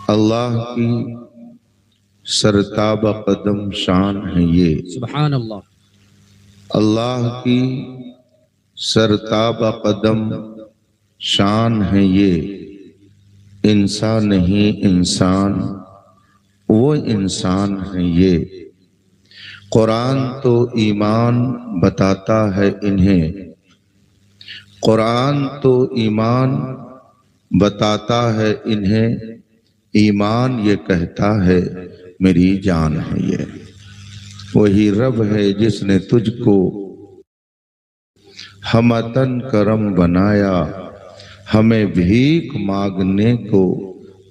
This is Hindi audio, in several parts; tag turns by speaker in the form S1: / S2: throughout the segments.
S1: अल्लाह की सरताब कदम शान है ये,
S2: सुभान अल्लाह।
S1: अल्लाह की सरताब कदम शान है ये। इंसान नहीं इंसान वो इंसान है ये। कुरान तो ईमान बताता है इन्हें, कुरान तो ईमान बताता है इन्हें। ईमान ये कहता है मेरी जान है ये। वही रब है जिसने तुझको हमतन करम बनाया, हमें भीख मांगने को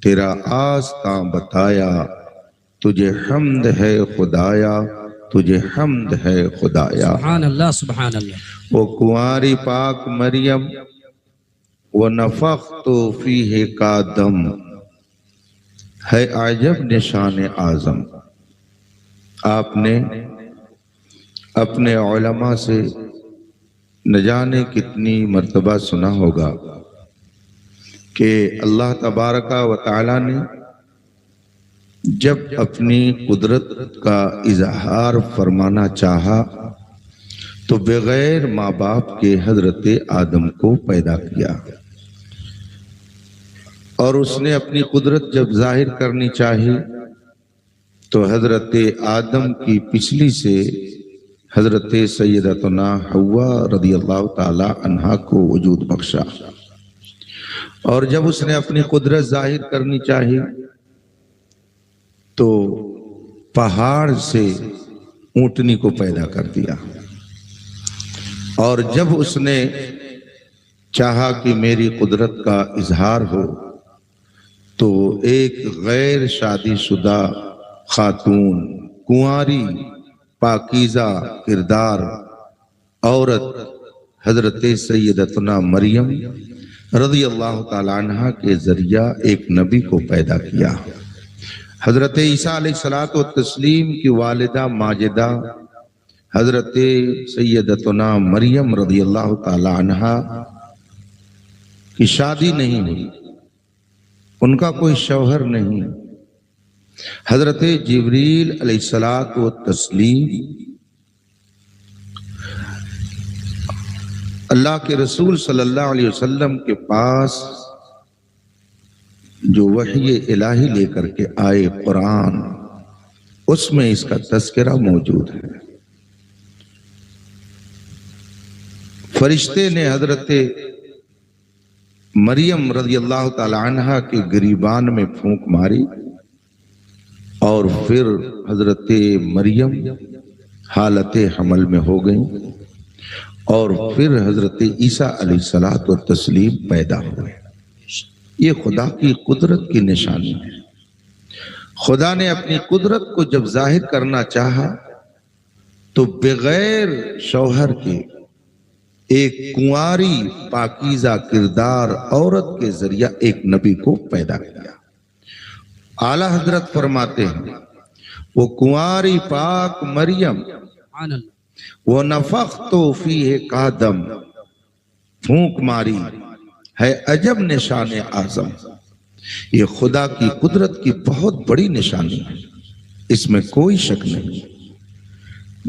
S1: तेरा आस्था बताया। तुझे हम्द है खुदाया, तुझे हम्द है खुदाया।
S2: सुभान अल्लाह सुभान अल्लाह।
S1: वो कुंवारी पाक मरियम वो नफख्तु फीहे का दम है अजब निशान आजम। आपने अपने उलमा से न जाने कितनी मर्तबा सुना होगा कि अल्लाह तबारका व तआला ने जब अपनी कुदरत का इजहार फरमाना चाहा तो बगैर माँ बाप के हजरत आदम को पैदा किया, और उसने अपनी कुदरत जब जाहिर करनी चाही तो हजरत आदम की पिछली से हजरत सैयदतुना हव्वा रदियल्लाहु ताला अन्हा को वजूद बख्शा। और जब उसने अपनी कुदरत जाहिर करनी चाही तो पहाड़ से ऊंटनी को पैदा कर दिया। और जब उसने चाहा कि मेरी कुदरत का इजहार हो तो एक गैर शादीशुदा खातून, कुंवारी पाकीज़ा किरदार औरत हजरत सैयदतुना मरियम रज़ियल्लाहु ताला अन्हा के जरिया एक नबी को पैदा किया। हजरत ईसा अलैहिस्सलातु तस्लीम की वालिदा माजिदा हजरत सैयदतुना मरियम रज़ियल्लाहु ताला अन्हा की शादी नहीं हुई, उनका कोई शौहर नहीं। हजरत जिब्रील अलैहिस्सलातु तस्लीम अल्लाह के रसूल सल्लल्लाहु अलैहि वसल्लम के पास जो वही इलाही लेकर के आए कुरान, उसमें इसका तज़किरा मौजूद है। फरिश्ते ने हजरत मरियम रज़ियल्लाहु ताला अन्हा के गिरीबान में फूंक मारी और फिर हजरत मरियम हालत हमल में हो गई और फिर हजरत ईसा अलैहिस्सलातु तस्लीम पैदा हुए। ये खुदा की कुदरत की निशानी है। खुदा ने अपनी कुदरत को जब जाहिर करना चाहा तो बगैर शौहर के एक कुंवारी पाकीज़ा किरदार औरत के जरिया एक नबी को पैदा किया। आला हजरत फरमाते हैं वो कुंवारी पाक मरियम वो नफख्तु फीहे का दम, फूंक मारी है अजब निशान आजम। ये खुदा की कुदरत की बहुत बड़ी निशानी है, इसमें कोई शक नहीं।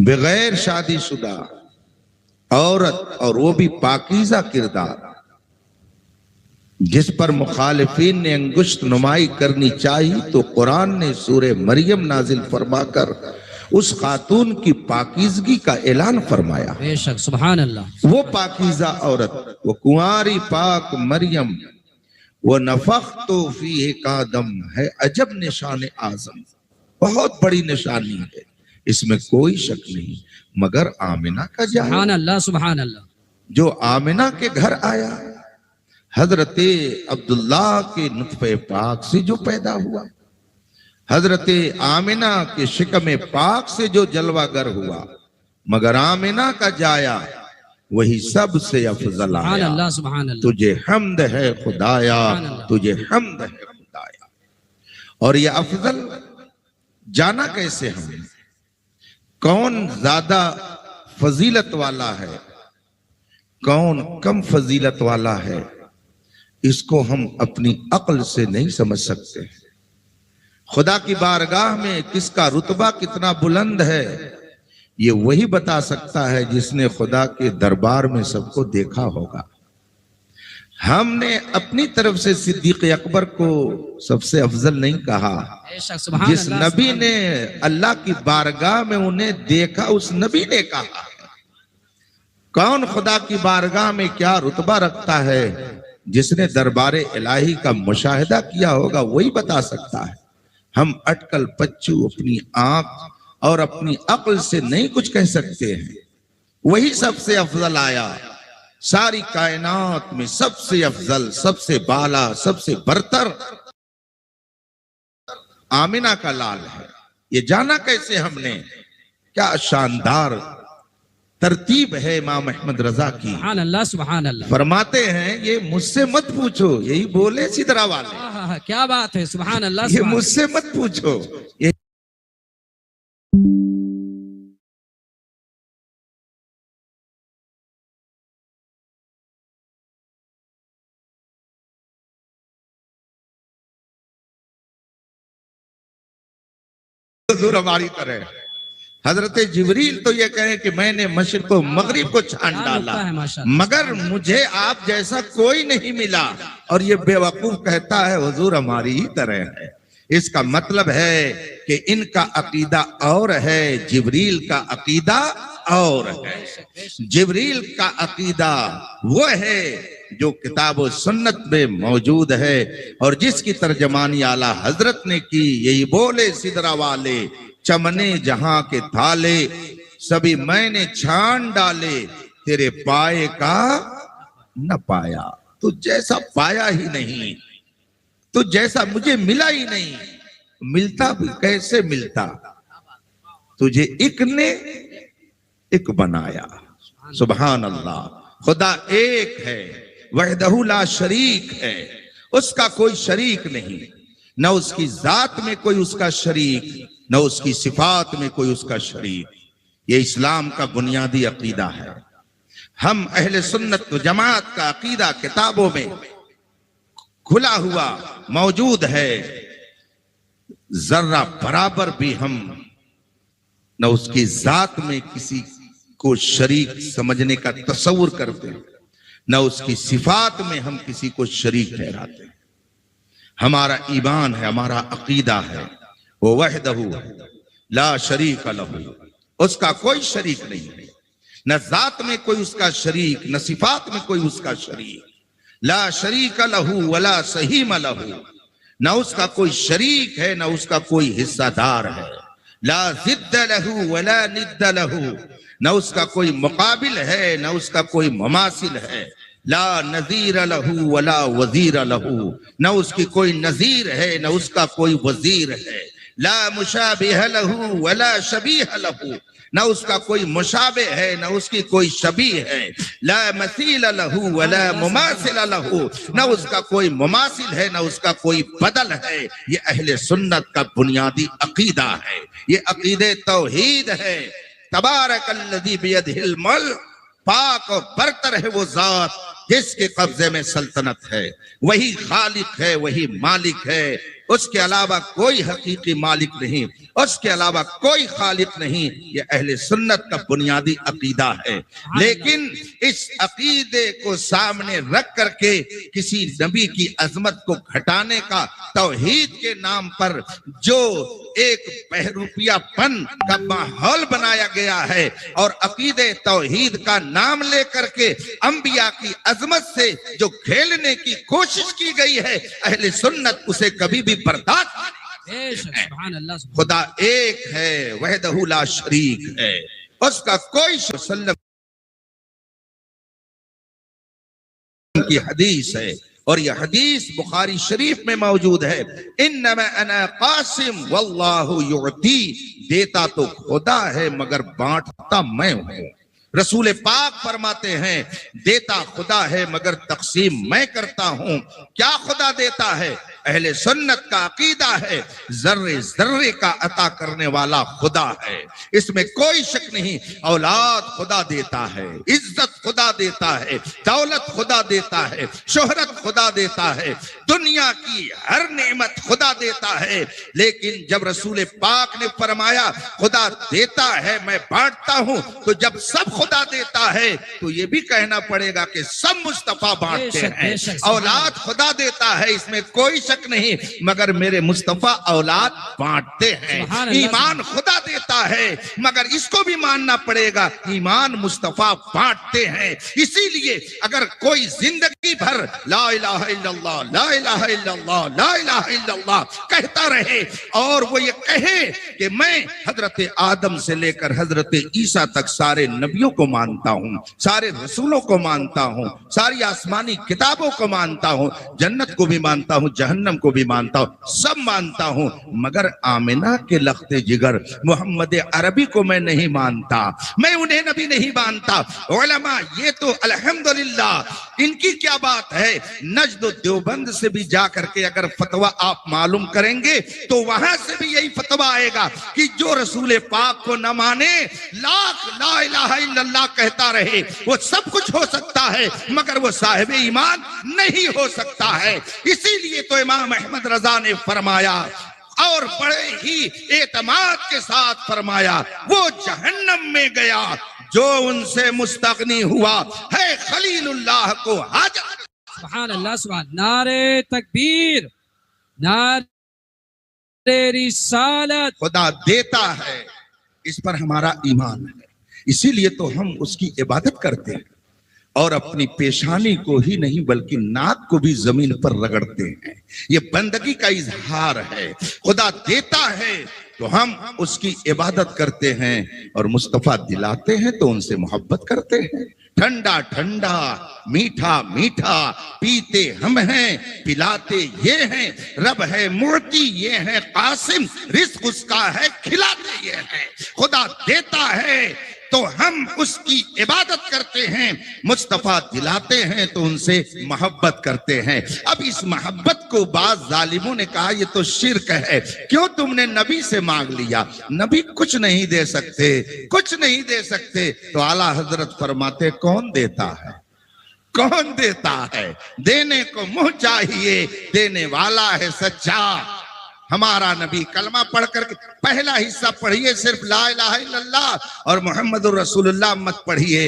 S1: बगैर शादीशुदा औरत और वो भी पाकीज़ा किरदार, जिस पर मुखालिफीन ने अंगुश्त नुमाई करनी चाहिए तो कुरान ने सूरे मरियम नाजिल फरमाकर उस खातून की पाकीज़गी का ऐलान फरमाया।
S2: बेशक सुभान अल्लाह।
S1: वो पाकीज़ा औरत, वो कुंवारी पाक मरियम, वो नफख्तु फीहे का दम है अजब निशान आजम, बहुत बड़ी निशानी है, इसमें कोई शक नहीं। मगर आमिना का जाया,
S2: सुभान अल्लाह सुभान अल्लाह, जो
S1: आमिना के घर आया, हजरत अब्दुल्ला के नुत्फे पाक से जो पैदा हुआ, हजरत आमिना के शिकम पाक से जो जलवागर हुआ, मगर आमिना का जाया वही सबसे अफजल आया।
S2: सुभान अल्लाह।
S1: तुझे हम्द है खुदाया, तुझे हम्द है खुदाया। और ये अफजल जाना कैसे हमने, कौन ज्यादा फजीलत वाला है, कौन कम फजीलत वाला है, इसको हम अपनी अक्ल से नहीं समझ सकते। खुदा की बारगाह में किसका रुतबा कितना बुलंद है, ये वही बता सकता है जिसने खुदा के दरबार में सबको देखा होगा। हमने अपनी तरफ से सिद्दीक अकबर को सबसे अफजल नहीं कहा। जिस नबी ने अल्लाह की बारगाह में उन्हें देखा, उस नबी ने कहा। कौन खुदा की बारगाह में क्या रुतबा रखता है, जिसने दरबारे इलाही का मुशाहिदा किया होगा वही बता सकता है। हम अटकल पच्चू अपनी आंख और अपनी अक्ल से नहीं कुछ कह सकते हैं। वही सबसे अफजल आया, सारी कायनात में सबसे अफजल, सबसे बाला, सबसे बरतर आमिना का लाल है। ये जाना कैसे हमने? क्या शानदार तरतीब है इमाम अहमद रजा की।
S2: सुभान अल्लाह, सुभान अल्लाह।
S1: फरमाते हैं ये मुझसे मत पूछो, यही बोले सिदरा वाले।
S2: क्या बात है, सुभान अल्लाह।
S1: ये मुझसे मत पूछो, ये हुजूर हमारी तरह। हजरत जिब्रील तो ये कहे कि मैंने मशरिक को मगरिब को छान डाला, मगर मुझे आप जैसा कोई नहीं मिला। और ये बेवकूफ कहता है हुजूर हमारी ही तरह है। इसका मतलब है कि इनका अकीदा और है, जिब्रील का अकीदा और है। जिब्रील का अकीदा वो है जो किताब और सुन्नत में मौजूद है और जिसकी तर्जमानी आला हजरत ने की। यही बोले सिदरा वाले, चमने जहां के थाले सभी मैंने छान डाले, तेरे पाए का न पाया। तो जैसा पाया ही नहीं, तो जैसा मुझे मिला ही नहीं, मिलता भी कैसे मिलता? तुझे एक ने एक बनाया। सुभान अल्लाह। खुदा एक है, वहदहु ला शरीक है, उसका कोई शरीक नहीं। न उसकी जात में कोई उसका शरीक, न उसकी सिफात में कोई उसका शरीक। ये इस्लाम का बुनियादी अकीदा है। हम अहले सुन्नत व जमात का अकीदा किताबों में खुला हुआ मौजूद है। जर्रा बराबर भी हम न उसकी जात में किसी को शरीक समझने का तसव्वुर करते हैं, न उसकी सिफात में हम किसी को शरीक ठहराते हैं। हमारा ईमान है, हमारा अकीदा है, वो वहदहु ला शरीक लहू, उसका कोई शरीक नहीं है। न जात में कोई उसका शरीक, न सिफात में कोई उसका शरीक। ला शरीक लहू वला सहीम लहू, न उसका कोई शरीक है, न उसका कोई हिस्सादार है। ला जिद्द लहू वला निद्द लहू, न उसका कोई मुकाबिल है, न उसका कोई मुमासिल है। ला नजीर लहू वला वजीर लहू, न उसकी कोई नजीर है, न उसका कोई वजीर है। ला मुशाबिह लहू वला शबीह लहू, न उसका कोई मुशाबे है, न उसकी कोई शबी है। ला मसील लहू वला मुमासिल लहू, न उसका कोई मुमासिल है, न उसका कोई बदल है। ये अहले सुन्नत का बुनियादी अकीदा है, ये अकीदे तौहीद है। तबारकल्लज़ी बियदिहिल मुल्क, पाक और बरतर है वो जात जिसके कब्जे में सल्तनत है। वही खालिक है, वही मालिक है, उसके अलावा कोई हकीकी मालिक नहीं, उसके अलावा कोई खालिक नहीं। ये अहले सुन्नत का बुनियादी अकीदा है। लेकिन इस अकीदे को सामने रख करके किसी नबी की अजमत को घटाने का तौहीद के नाम पर जो एक बहरूपियापन का माहौल बनाया गया है और अकीदे तौहीद का नाम लेकर के अंबिया की अजमत से जो खेलने की कोशिश की गई है, अहले सुन्नत उसे कभी भी बर्दाश्त नहीं। खुदा एक है, वहदहु ला शरीक है, उसका कोई सल्लम की हदीस है और यह हदीस बुखारी शरीफ में मौजूद है। इन्नमा अना कासिम वल्लाहु युअती, देता तो खुदा है मगर बांटता मैं हूं। रसूल पाक फरमाते हैं देता खुदा है मगर तकसीम मैं करता हूं। क्या खुदा देता है? अहले सुन्नत का अकीदा है, जर्रे जर्रे का अता करने वाला खुदा है, इसमें कोई शक नहीं। औलाद खुदा देता है, इज्जत खुदा देता है, दौलत खुदा देता है, शोहरत खुदा देता है, दुनिया की हर नेमत खुदा देता है। लेकिन जब रसूल पाक ने फरमाया खुदा देता है मैं बांटता हूं, तो जब सब खुदा देता है तो ये भी कहना पड़ेगा कि सब मुस्तफा बांटते हैं। औलाद खुदा देता है, इसमें कोई शक नहीं, मगर मेरे मुस्तफा औलाद बांटते हैं। ईमान खुदा देता है, मगर इसको भी मानना पड़ेगा ईमान मुस्तफा बांटते हैं। इसीलिए अगर कोई जिंदगी भर ला इलाहा इल्लल्लाह, ला इलाहा इल्लल्लाह, ला इलाहा इल्लल्लाह कहता रहे और वो ये कहे कि मैं हजरत आदम से लेकर हजरत ईसा तक सारे नबियों को मानता हूँ, सारे रसूलों को मानता हूँ, सारी आसमानी किताबों को मानता हूँ, जन्नत को भी मानता हूँ, जहन्नम को भी मानता हूँ, सब मानता हूँ, मगर आमिना के लख्ते जिगर मोहम्मद अरबी को मैं नहीं मानता, मैं उन्हें नबी नहीं मानता। उलमा ये तो अल्हम्दुलिल्लाह इनकी क्या बात है, नजद देवबंद से भी जा करके अगर फतवा आप मालूम करेंगे तो वहां से भी यही फतवा आएगा कि जो रसूल पाक को न माने, लाख ला इलाहा इल्लल्लाह कहता रहे, वो सब कुछ हो सकता है मगर वो साहिब ईमान नहीं हो सकता है। इसीलिए तो इमाम अहमद रजा ने फरमाया और बड़े ही एतमाद के साथ फरमाया, वो जहन्नम में गया जो उनसे मुस्तगनी हुआ है खलीलुल्लाह को हाजत।
S2: सुभान अल्लाह, सुभान, नारे तकबीर, नारे रिसालत।
S1: खुदा देता है, इस पर हमारा ईमान है, इसीलिए तो हम उसकी इबादत करते हैं और अपनी पेशानी को ही नहीं बल्कि नाक को भी जमीन पर रगड़ते हैं। ये बंदगी का इजहार है। खुदा देता है तो हम उसकी इबादत करते हैं और मुस्तफा दिलाते हैं तो उनसे मोहब्बत करते हैं। ठंडा ठंडा मीठा मीठा पीते हम हैं, पिलाते ये हैं, रब है मूर्ति ये है कासिम, रिज़्क़ उसका है खिलाते ये हैं। खुदा देता है तो हम उसकी इबादत करते हैं, मुस्तफा दिलाते हैं तो उनसे मोहब्बत करते हैं। अब इस मोहब्बत को बाज़ जालिमों ने कहा ये तो शिर्क है, क्यों तुमने नबी से मांग लिया? नबी कुछ नहीं दे सकते, कुछ नहीं दे सकते। तो आला हजरत फरमाते कौन देता है, कौन देता है? देने को मुंह चाहिए, देने वाला है सच्चा हमारा नबी। कलमा पढ़ करके पहला हिस्सा पढ़िए, सिर्फ ला इलाहा इल्लल्लाह और मुहम्मदुर रसूलुल्लाह मत पढ़िए।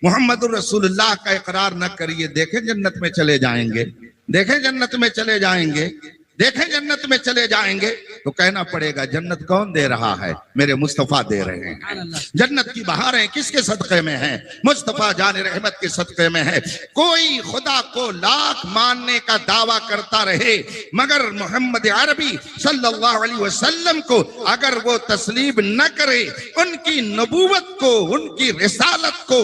S1: मुहम्मदुर रसूलुल्लाह का इकरार न करिए, देखें जन्नत में चले जाएंगे, देखें जन्नत में चले जाएंगे, देखें जन्नत में चले जाएंगे। तो कहना पड़ेगा जन्नत कौन दे रहा है? मेरे मुस्तफा दे रहे हैं। जन्नत की बहारें किसके सदक़े में हैं? मुस्तफा जाने रहमत के सदक़े में है। कोई खुदा को लाख मानने का दावा करता रहे मगर मोहम्मद अरबी सल्लल्लाहु अलैहि वसल्लम को अगर वो तस्लीम न करे, उनकी नबूवत को, उनकी रिसालत को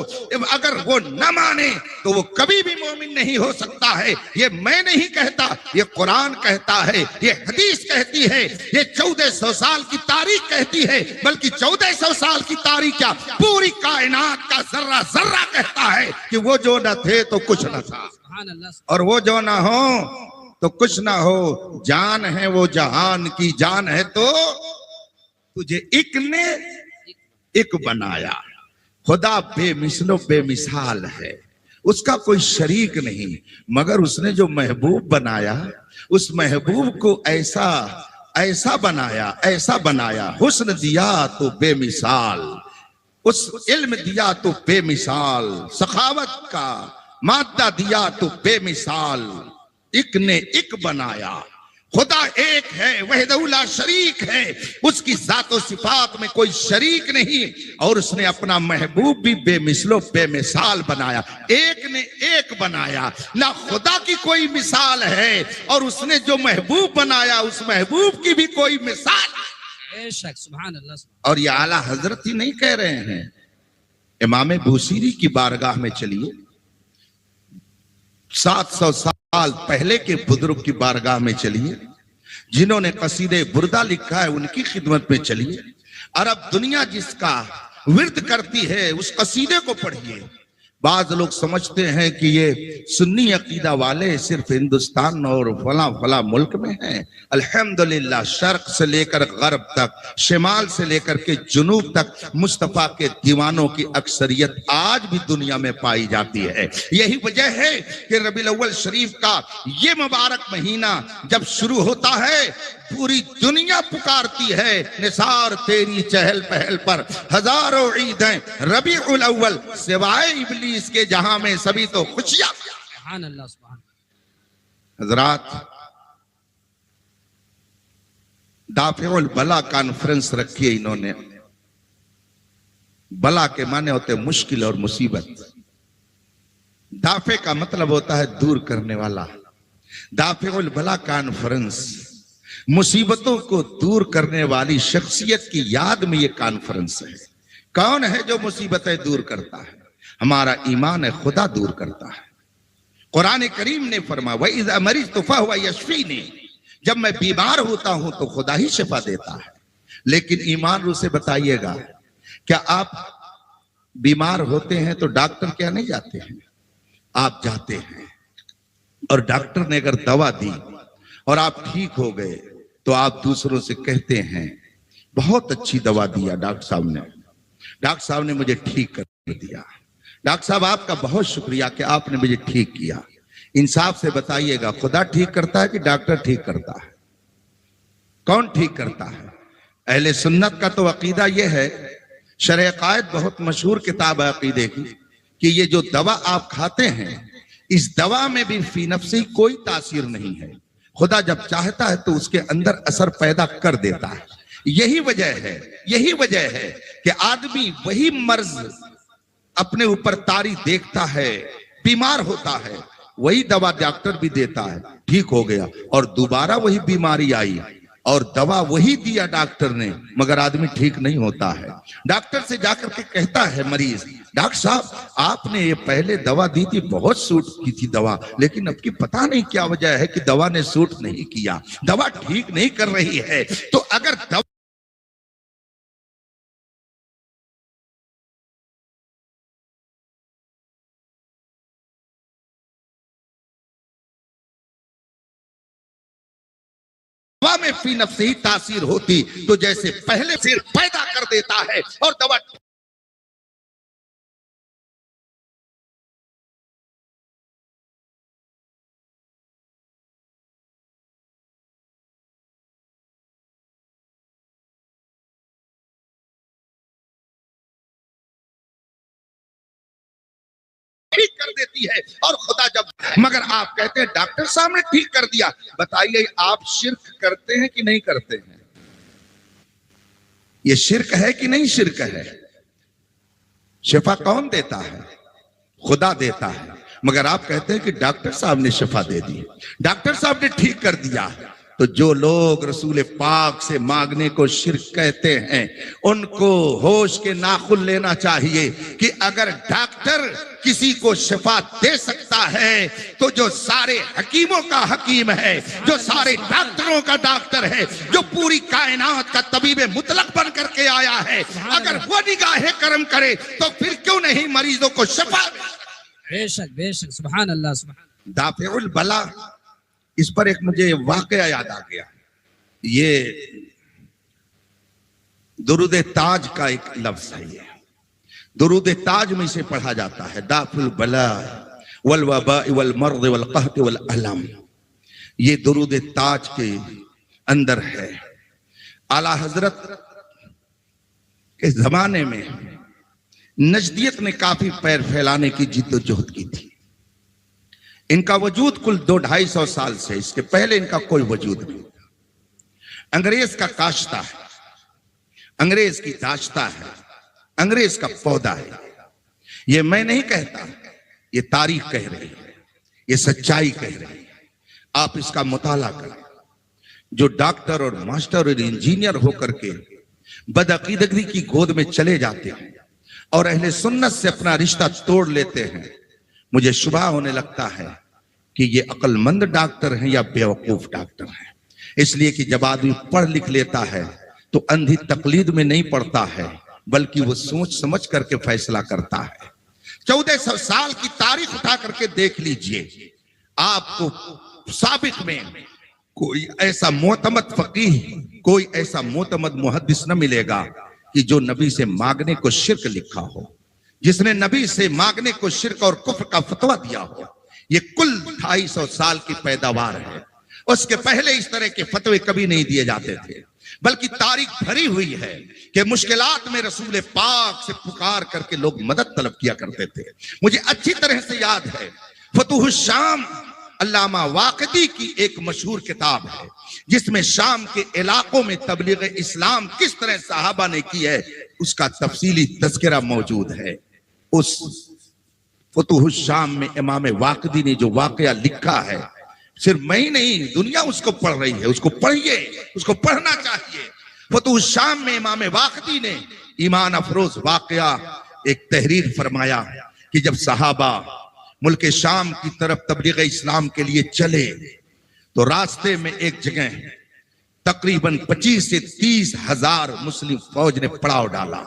S1: अगर वो न माने तो वो कभी भी मोमिन नहीं हो सकता है। ये मैं नहीं कहता, ये कुरान कहता है, ये हदीस कहती है, ये 1400 साल की तारीख कहती है, बल्कि 1400 साल की तारीख क्या पूरी कायनात का जर्रा जर्रा कहता है कि वो जो न थे तो कुछ न था और वो जो ना हो तो कुछ ना हो। जान है वो जहान की जान है तो तुझे एक ने एक बनाया। खुदा बेमिसलो बेमिसाल है, उसका कोई शरीक नहीं, मगर उसने जो महबूब बनाया उस महबूब को ऐसा ऐसा बनाया, ऐसा बनाया। हुस्न दिया तो बेमिसाल, उस इल्म दिया तो बेमिसाल, सखावत का मादा दिया तो बेमिसाल, एक ने एक बनाया। खुदा एक है, वहदहुला शरीक है, उसकी जातो सिफात में कोई शरीक नहीं और उसने अपना महबूब भी बेमिसलो बेमिसाल बनाया। एक ने एक बनाया, ना खुदा की कोई मिसाल है और उसने जो महबूब बनाया उस महबूब की भी कोई मिसाल।
S2: सुभान अल्लाह।
S1: और ये आला हजरत ही नहीं कह रहे हैं, इमाम बूसीरी की बारगाह में चलिए, 700 साल पहले के बुजुर्ग की बारगाह में चलिए, जिन्होंने कसीदे बुर्दा लिखा है उनकी खिदमत में चलिए। अरब दुनिया जिसका विर्द करती है उस कसीदे को पढ़िए। बाज लोग समझते हैं कि ये सुन्नी अकीदा वाले सिर्फ हिंदुस्तान और फला फला मुल्क में हैं। अल्हम्दुलिल्लाह शर्क से लेकर गर्ब तक, शिमाल से लेकर के जुनूब तक मुस्तफा के दीवानों की अक्सरियत आज भी दुनिया में पाई जाती है। यही वजह है कि रबीउल अव्वल शरीफ का ये मुबारक महीना जब शुरू होता है पूरी दुनिया पुकारती है, निसार तेरी चहल पहल पर हजारों ईदें रबीउल अव्वल सिवाय इब्लीस के जहां में सभी तो खुशियां।
S2: सुभान अल्लाह सुभान।
S1: हजरात, दाफिउल बला कॉन्फ्रेंस रखी है इन्होंने। बला के माने होते मुश्किल और मुसीबत। दाफे का मतलब होता है दूर करने वाला। दाफिउल बला कॉन्फ्रेंस मुसीबतों को दूर करने वाली शख्सियत की याद में यह कॉन्फ्रेंस है। कौन है जो मुसीबतें दूर करता है? हमारा ईमान है, खुदा दूर करता है। कुरान करीम ने फरमाया वइज़ा मरिज़तु फहुव यशफ़ीनी, जब मैं बीमार होता हूं तो खुदा ही शिफा देता है। लेकिन ईमान रूह से बताइएगा, क्या आप बीमार होते हैं तो डॉक्टर क्या नहीं जाते हैं? आप जाते हैं, और डॉक्टर ने अगर दवा दी और आप ठीक हो गए तो आप दूसरों से कहते हैं बहुत अच्छी दवा दिया डॉक्टर साहब ने, डॉक्टर साहब ने मुझे ठीक कर दिया, डॉक्टर साहब आपका बहुत शुक्रिया कि आपने मुझे ठीक किया। इंसाफ से बताइएगा, खुदा ठीक करता है कि डॉक्टर ठीक करता है? कौन ठीक करता है? अहले सुन्नत का तो अकीदा यह है, शरह कायद बहुत मशहूर किताब है अकीदे की, कि ये जो दवा आप खाते हैं इस दवा में भी फी नफ्सी कोई तासीर नहीं है। खुदा जब चाहता है तो उसके अंदर असर पैदा कर देता है। यही वजह है कि आदमी वही मर्ज अपने ऊपर तारी देखता है, बीमार होता है, वही दवा डॉक्टर भी देता है, ठीक हो गया, और दोबारा वही बीमारी आई और दवा वही दिया डॉक्टर ने, मगर आदमी ठीक नहीं होता है। डॉक्टर से जाकर के कहता है मरीज, डॉक्टर साहब आपने ये पहले दवा दी थी, बहुत सूट की थी दवा, लेकिन अब की पता नहीं क्या वजह है कि दवा ने सूट नहीं किया, दवा ठीक नहीं कर रही है। तो अगर दवा में फी नफ्सी तासीर होती तो जैसे पहले सिर पैदा कर देता है और दवा ठीक कर देती है। और खुदा जब, मगर आप कहते हैं डॉक्टर साहब ने ठीक कर दिया। बताइए आप शिर्क करते हैं कि नहीं करते हैं? ये शिर्क है कि नहीं शिर्क है? शिफा कौन देता है? खुदा देता है, मगर आप कहते हैं कि डॉक्टर साहब ने शिफा दे दी, डॉक्टर साहब ने ठीक कर दिया। तो जो लोग रसूल पाक से मांगने को शिर्क कहते हैं उनको होश के नाखुन लेना चाहिए कि अगर डॉक्टर किसी को शिफा दे सकता है तो जो सारे हकीमों का हकीम है, जो सारे डॉक्टरों का डॉक्टर है, जो पूरी कायनात का तबीब मुतलक बन करके आया है, अगर वो निगाहे करम करे तो फिर क्यों नहीं मरीजों को शिफा?
S2: बेशक बेशक, सुभान अल्लाह सुभान।
S1: दाफिउल बला, इस पर एक मुझे वाकया याद आ गया। ये दुरूद ताज का एक लफ्ज है, ये दुरूद ताज में इसे पढ़ा जाता है, दाफिउल बला वल वबा वल मर्द वल कहत वल अलम। ये दुरूद ताज के अंदर है। आला हजरत के जमाने में नजदियत ने काफी पैर फैलाने की जिद्दोजहद की थी। इनका वजूद कुल 200-250 साल से, इसके पहले इनका कोई वजूद नहीं। अंग्रेज का काश्ता है, अंग्रेज की दाश्ता है, अंग्रेज का पौधा है। ये मैं नहीं कहता, ये तारीख कह रही है, ये सच्चाई कह रही है। आप इसका मुताला करें। जो डॉक्टर और मास्टर और इंजीनियर होकर के बदअकीदगी की गोद में चले जाते हैं और अहले सुन्नत से अपना रिश्ता तोड़ लेते हैं, मुझे शुबा होने लगता है कि ये अक्लमंद डॉक्टर हैं या बेवकूफ डॉक्टर हैं। इसलिए कि जब आदमी पढ़ लिख लेता है तो अंधी तकलीद में नहीं पढ़ता है, बल्कि वो सोच समझ करके फैसला करता है। 1400 साल की तारीख उठा करके देख लीजिए, आपको साबिक में कोई ऐसा मोतमद फकीह, कोई ऐसा मोतमद मुहद्दिस न मिलेगा कि जो नबी से मांगने को शिर्क लिखा हो, जिसने नबी से मांगने को शिर्क और कुफ्र का फतवा दिया हो। ये कुल 250 साल की पैदावार है। उसके पहले इस तरह के फतवे कभी नहीं दिए जाते थे, बल्कि तारीख भरी हुई है कि मुश्किलात में रसूल पाक से पुकार करके लोग मदद तलब किया करते थे। मुझे अच्छी तरह से याद है, फतुह शाम अल्लामा वाक़िदी की एक मशहूर किताब है, जिसमें शाम के इलाकों में तबलीग इस्लाम किस तरह सहाबा ने की है, उसका तफसीली तज़किरा मौजूद है। उस फतुह शाम में इमाम वाक़िदी ने जो वाक़या लिखा है, सिर्फ मैं ही नहीं, दुनिया उसको पढ़ रही है। उसको पढ़िए, उसको पढ़ना चाहिए। फतुह शाम में इमाम वाक़िदी ने ईमान अफरोज वाक़या एक तहरीर फरमाया कि जब सहाबा मुल्क शाम की तरफ तबलीग इस्लाम के लिए चले तो रास्ते में एक जगह तकरीबन 25 से 30 हजार मुस्लिम फौज ने पड़ाव डाला।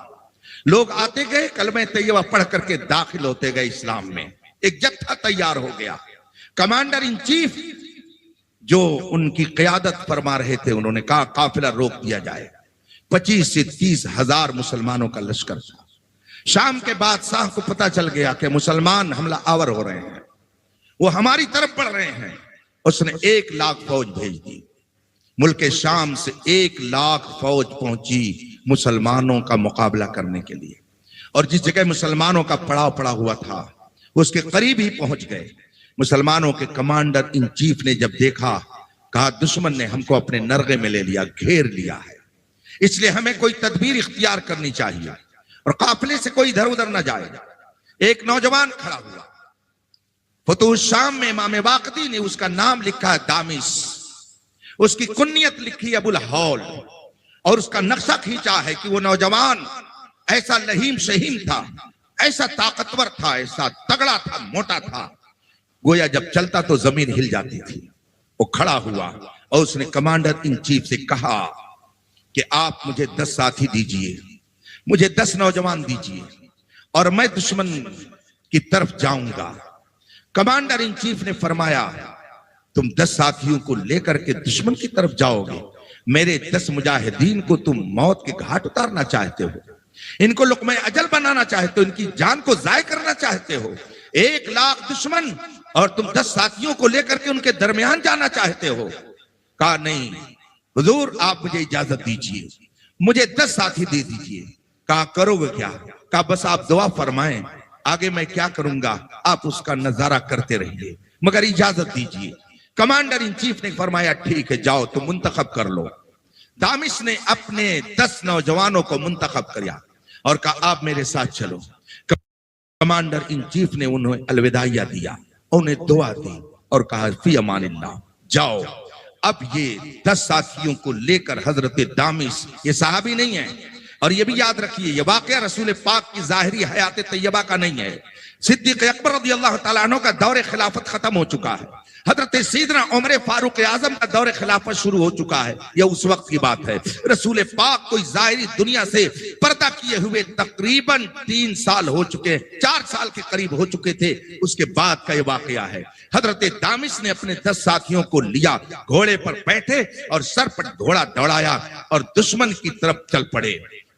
S1: लोग आते गए, कलमे तैयबा पढ़ करके दाखिल होते गए इस्लाम में। एक जत्था तैयार हो गया। कमांडर इन चीफ जो उनकी क़यादत फरमा रहे थे, उन्होंने कहा काफिला रोक दिया जाए। 25 से 30 हजार मुसलमानों का लश्कर था। शाम के बादशाह को पता चल गया कि मुसलमान हमला आवर हो रहे हैं, वो हमारी तरफ बढ़ रहे हैं। उसने 1 लाख फौज भेज दी। मुल्क शाम से 1 लाख फौज पहुंची मुसलमानों का मुकाबला करने के लिए, और जिस जगह मुसलमानों का पड़ाव पड़ा हुआ था उसके करीब ही पहुंच गए। मुसलमानों के कमांडर इन चीफ ने जब देखा, कहा दुश्मन ने हमको अपने नरगे में ले लिया, घेर लिया है, इसलिए हमें कोई तदबीर इख्तियार करनी चाहिए और काफिले से कोई इधर उधर ना जाए। एक नौजवान खड़ा हुआ। फतुह शाम में इमाम वाक़िदी ने उसका नाम लिखा है दामिस, उसकी कुन्नियत लिखी अबुल हौल, और उसका नक्शा खींचा है कि वो नौजवान ऐसा लहीम शहीम था, ऐसा ताकतवर था, ऐसा तगड़ा था, मोटा था, गोया जब चलता तो जमीन हिल जाती थी। वो खड़ा हुआ और उसने कमांडर इन चीफ से कहा कि आप मुझे 10 साथी दीजिए, मुझे 10 नौजवान दीजिए और मैं दुश्मन की तरफ जाऊंगा। कमांडर इन चीफ ने फरमाया, तुम 10 साथियों को लेकर के दुश्मन की तरफ जाओगे, मेरे 10 मुजाहिदीन को तुम मौत के घाट उतारना चाहते हो, इनको लुक़्मे अजल बनाना चाहते हो, इनकी जान को ज़ाय करना चाहते हो। 1 लाख दुश्मन और तुम 10 साथियों को लेकर के उनके दरमियान जाना चाहते हो। कहा नहीं हुजूर, आप मुझे इजाजत दीजिए, मुझे 10 साथी दे दीजिए। कहा करोगे क्या? कहा बस आप दुआ फरमाएं, आगे मैं क्या करूंगा आप उसका नजारा करते रहिए, मगर इजाजत दीजिए। कमांडर इन चीफ ने फरमाया ठीक है, जाओ तुम मुंतखब कर लो। दामिश ने अपने 10 नौजवानों को मुंतखब किया और कहा आप मेरे साथ चलो। कमांडर इन चीफ ने उन्हें अलविदाइया दिया, उन्हें दुआ दी और कहा फी अमानिल्लाह, जाओ। अब ये 10 साथियों को लेकर हजरत दामिश, ये सहाबी नहीं है, और ये भी याद रखिए ये वाकया रसूल पाक की जाहिरी हयात तैयबा का नहीं है। सिद्दीक़ अकबर रज़ियल्लाहु तआला अन्हु का दौर खिलाफत खत्म हो चुका है, हजरत सैयदना उमर फारूक आजम का दौर खिलाफत शुरू हो चुका है। यह उस वक्त की बात है। रसूल पाक को जाहिरी दुनिया से पर्दा किए हुए तकरीबन 3 साल हो चुके, 4 साल के करीब हो चुके थे। उसके बाद का यह वाकया है। हजरत दामिश ने अपने 10 साथियों को लिया, घोड़े पर बैठे और सर पर घोड़ा दौड़ाया और दुश्मन की तरफ चल पड़े।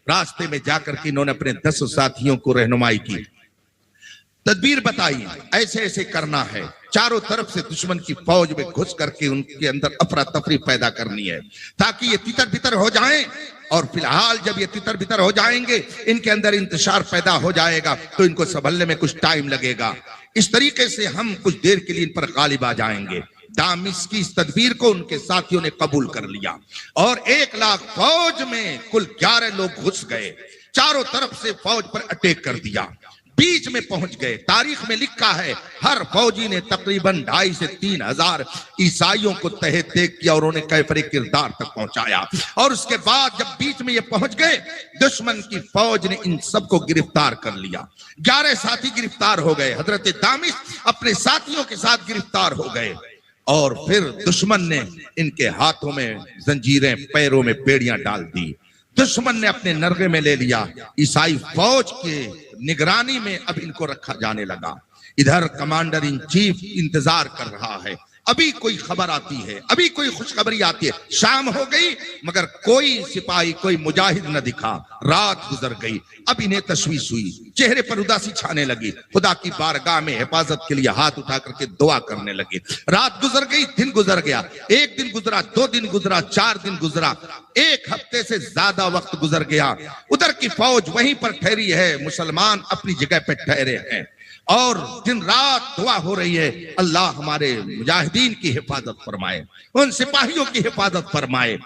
S1: रास्ते में जाकर के इन्होंने अपने 10 साथियों को रहनुमाई की, तदबीर बताई, ऐसे ऐसे करना है, चारों तरफ से दुश्मन की फौज में घुस करके उनके अंदर अफरा तफरी पैदा करनी है ताकि ये तितर बितर हो जाएं, और फिलहाल जब ये तितर बितर हो जाएंगे, इनके अंदर इंतशार पैदा हो जाएगा तो इनको संभलने में कुछ टाइम लगेगा। इस तरीके से हम कुछ देर के लिए इन पर गालिब आ जाएंगे। दामिश की इस तदबीर को उनके साथियों ने कबूल कर लिया और 1 लाख फौज में कुल 11 लोग घुस गए, चारों तरफ से फौज पर अटैक कर दिया, बीच में पहुंच गए। तारीख में लिखा है हर फौजी ने तकरीबन 2,500 से 3,000 ईसाइयों को तहे तेग किया और उन्हें कैफरे किरदार तक पहुंचाया। और उसके बाद जब बीच में ये पहुंच गए, दुश्मन की फौज ने इन सबको गिरफ्तार कर लिया। 11 साथी गिरफ्तार हो गए। हजरत दामिश अपने साथियों के साथ गिरफ्तार हो गए और फिर दुश्मन ने इनके हाथों में जंजीरें, पैरों में बेड़ियां डाल दी। दुश्मन ने अपने नरगे में ले लिया। ईसाई फौज के निगरानी में अब इनको रखा जाने लगा। इधर कमांडर इन चीफ इंतजार कर रहा है, अभी कोई खबर आती है, अभी कोई खुशखबरी आती है। शाम हो गई मगर कोई सिपाही, कोई मुजाहिद न दिखा। रात गुजर गई, अब इन्हें तशवीश हुई, चेहरे पर उदासी छाने लगी। खुदा की बारगाह में हिफाजत के लिए हाथ उठा करके दुआ करने लगे। रात गुजर गई, दिन गुजर गया, एक दिन गुजरा, 2 दिन गुजरा, 4 दिन गुजरा, 1 हफ्ते से ज्यादा वक्त गुजर गया। उधर की फौज वहीं पर ठहरी है, मुसलमान अपनी जगह पर ठहरे हैं और दिन रात दुआ हो रही है, अल्लाह हमारे मुजाहिदीन की हिफाजत फरमाए, उन सिपाहियों की हिफाजत फरमाए।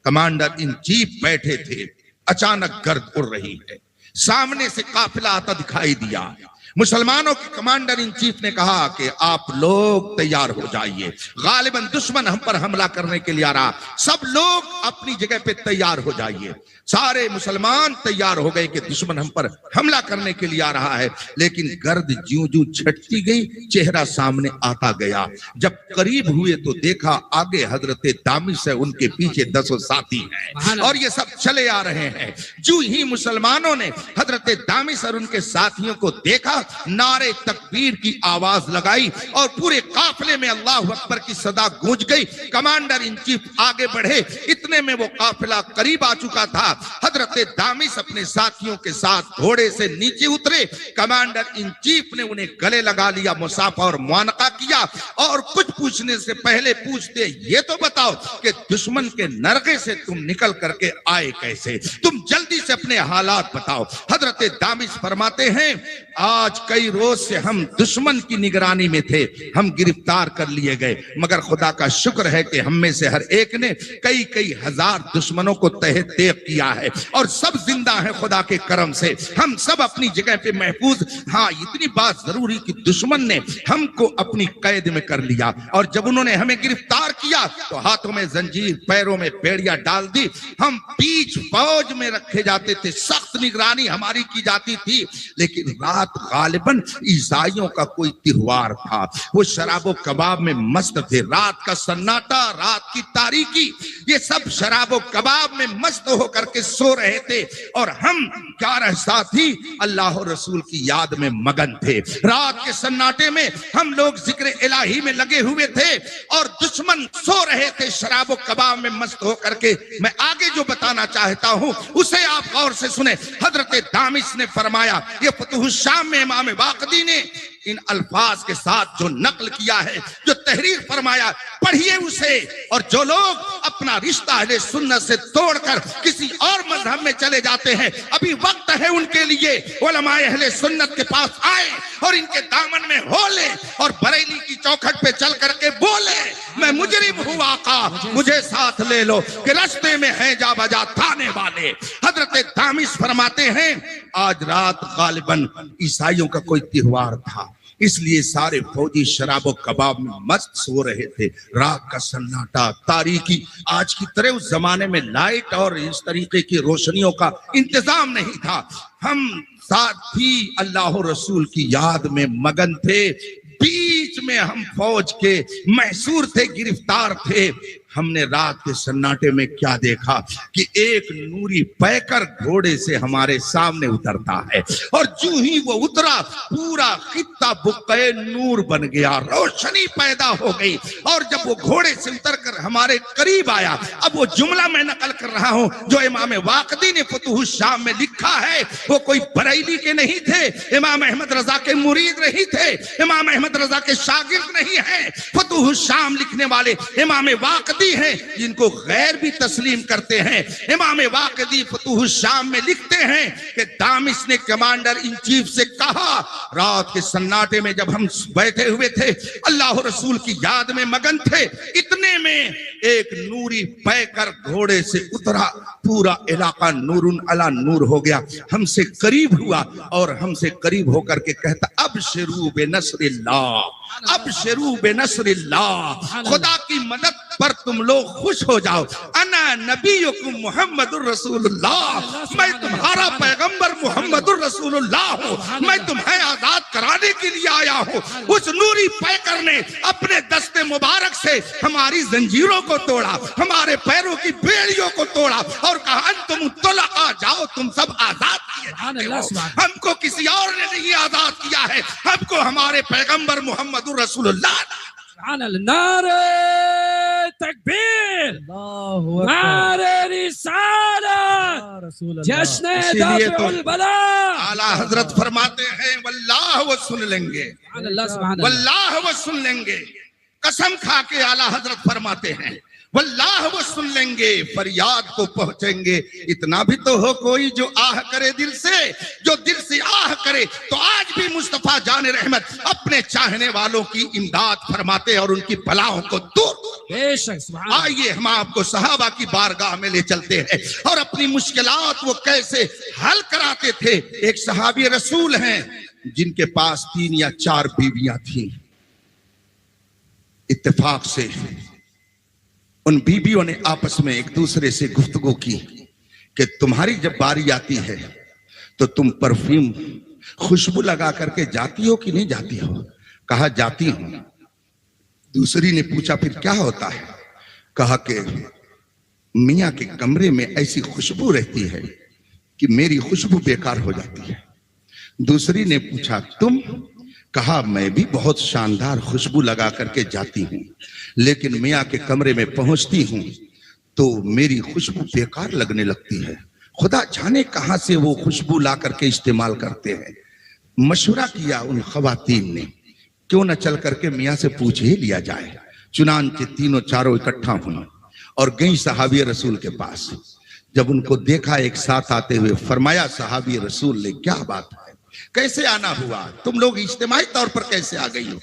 S1: कमांडर इन चीफ बैठे थे, अचानक गर्द उड़ रही है, सामने से काफिला आता दिखाई दिया। मुसलमानों के कमांडर इन चीफ ने कहा कि आप लोग तैयार हो जाइए, गालिबन दुश्मन हम पर हमला करने के लिए आ रहा, सब लोग अपनी जगह पे तैयार हो जाइए। सारे मुसलमान तैयार हो गए कि दुश्मन हम पर हमला करने के लिए आ रहा है। लेकिन गर्द ज्यों ज्यों छटती गई, चेहरा सामने आता गया। जब करीब हुए तो देखा आगे हजरत दामिश है, उनके पीछे 10 साथी हैं और ये सब चले आ रहे हैं। जो ही मुसलमानों ने हजरत दामिश और उनके साथियों को देखा, नारे तकबीर की आवाज लगाई और पूरे काफिले में अल्लाह अकबर की सदा गूंज गई। कमांडर इन चीफ आगे बढ़े, इतने में वो काफिला करीब आ चुका था। हजरत दामिश अपने साथियों के साथ घोड़े से नीचे उतरे। कमांडर इन चीफ ने उन्हें गले लगा लिया, मुसाफा और मुआनका किया और कुछ पूछने से पहले पूछते, ये तो बताओ कि दुश्मन के नरगे से तुम निकल करके आए कैसे, तुम जल्दी से अपने हालात बताओ। हजरत दामिश फरमाते हैं, आज कई रोज से हम दुश्मन की निगरानी में थे, हम गिरफ्तार कर लिए गए, मगर खुदा का शुक्र है कि हम में से हर एक ने कई कई हजार दुश्मनों को तहे तेग किया है और सब जिंदा है खुदा के करम से, हम सब अपनी जगह पे महफूज। हाँ, इतनी बात जरूरी कि दुश्मन ने हमको अपनी कैद में कर लिया और जब उन्होंने हमें गिरफ्तार किया तो हाथों में जंजीर, पैरों में बेड़ियां डाल दी, हम बीच फौज में रखे जाते थे, सख्त निगरानी हमारी की जाती थी। लेकिन रात गालिबन ईसाइयों का कोई त्योहार था, वो शराबो कबाब में मस्त थे। रात का सन्नाटा, रात की तारीकी, ये सब शराबो कबाब में मस्त होकर के सो रहे थे और हम 11 साथी अल्लाह और रसूल की याद में मगन थे। रात के सन्नाटे में हम लोग जिक्र इलाही में लगे हुए थे और दुश्मन सो रहे थे शराबो कबाब में मस्त होकर के। मैं आगे जो बताना चाहता हूं उसे आप गौर से सुने। हजरत दामिश ने फरमाया, ये फतह शाम में इमाम वाक़दी ने इन अल्फाज के साथ जो नकल किया है, जो तहरीर फरमाया, पढ़िए उसे। और जो लोग अपना रिश्ता अहले सुन्नत से तोड़कर किसी और मजहब में चले जाते हैं, अभी वक्त है उनके लिए उलमाए अहले सुन्नत के पास आए और इनके दामन में हो ले और बरेली की चौखट पे चल करके बोले, मैं मुजरिम हूँ आका, मुझे साथ ले लो कि रास्ते में है जा बजा थाने वाले। हजरत दामिश फरमाते हैं, आज रात गालिबन ईसाइयों का कोई त्योहार था, इसलिए सारे फौजी शराबो कबाब में मस्त सो रहे थे। रात का सन्नाटा, तारीकी, आज की तरह उस जमाने में लाइट और इस तरीके की रोशनियों का इंतजाम नहीं था। हम साथ ही अल्लाह रसूल की याद में मगन थे। बीच में हम फौज के महसूर थे, गिरफ्तार थे। हमने रात के सन्नाटे में क्या देखा कि एक नूरी पैकर घोड़े से हमारे सामने उतरता है और जो ही वो उतरा पूरा खित्ता बुक्के नूर बन गया, रोशनी पैदा हो गई। और जब वो घोड़े से उतरकर हमारे करीब आया, अब वो जुमला मैं नकल कर रहा हूं जो इमाम वाक़दी ने फतह शाम में लिखा है, वो कोई बरेली के नहीं थे, इमाम अहमद रजा के मुरीद नहीं थे, इमाम अहमद रजा के शागिर्द नहीं है। फतह शाम लिखने वाले इमाम वाक़दी हैं, जिनको गैर भी तस्लीम करते हैं। इमाम वाक़दी फतह शाम में लिखते हैं कि दामिश ने कमांडर इन चीफ से कहा, रात के सन्नाटे में जब हम बैठे हुए थे, अल्लाह रसूल की याद में मगन थे, इतने में एक नूरी पैकर घोड़े से उतरा, पूरा इलाका नूरुन अला नूर हो गया, हमसे करीब हुआ और हमसे करीब होकर के कहता, अब शुरू बेनस्रिल्लाह, अब शुरू बेनस्रिल्लाह, खुदा की मदद पर तुम लोग खुश हो जाओ। अना नबीयुकुम मुहम्मदुर रसूलुल्लाह, मैं तुम्हारा पैगंबर मुहम्मदुर रसूलुल्लाह हूँ, मैं तुम्हें आजाद कराने के लिए आया हूँ। उस नूरी पैकर ने अपने दस्ते मुबारक से हमारी जंजीरों को तोड़ा, हमारे पैरों की बेड़ियों को तोड़ा और कहा, अंतुम तुलका, जाओ तुम सब आजाद किए जाते हो। हमको किसी और ने नहीं आजाद किया है, हमको हमारे पैगंबर मोहम्मद रसूलुल्लाह।
S2: नारे तकबीर, नारे रिसालत, जश्न दाफिउल बला।
S1: आला हजरत फरमाते हैं वल्लाह वो सुन लेंगे, वल्लाह वो सुन लेंगे। कसम खा के आला हजरत फरमाते हैं वल्लाह वो सुन लेंगे, फरियाद को पहुंचेंगे। इतना भी तो हो कोई जो आह करे दिल से, जो दिल से आह करे। तो आज भी मुस्तफा जान रहमत अपने चाहने वालों की इमदाद फरमाते और उनकी बलाओं को दूर। आइए हम आपको सहाबा की बारगाह में ले चलते हैं और अपनी मुश्किलात वो कैसे हल कराते थे। एक सहाबी रसूल हैं जिनके पास 3 या 4 बीवियां थी। इत्तेफाक से उन बीबियों ने आपस में एक दूसरे से गुफ्तगू की कि तुम्हारी जब बारी आती है तो तुम परफ्यूम खुशबू लगा करके जाती हो कि नहीं जाती हो? कहा जाती हूं। दूसरी ने पूछा फिर क्या होता है? कहा कि मियां के कमरे में ऐसी खुशबू रहती है कि मेरी खुशबू बेकार हो जाती है। दूसरी ने पूछा तुम? कहा मैं भी बहुत शानदार खुशबू लगा करके जाती हूँ, लेकिन मियाँ के कमरे में पहुंचती हूँ तो मेरी खुशबू बेकार लगने लगती है। खुदा जाने कहां से वो खुशबू ला करके इस्तेमाल करते हैं। मशवरा किया उन खवातीन ने, क्यों न चल करके मियाँ से पूछ ही लिया जाए। चुनांचे तीनों चारों इकट्ठा हुई और गई सहाबी रसूल के पास। जब उनको देखा एक साथ आते हुए, फरमाया सहाबी रसूल ने क्या बात है, कैसे आना हुआ, तुम लोग इज्तिमाई तौर पर कैसे आ गई हो?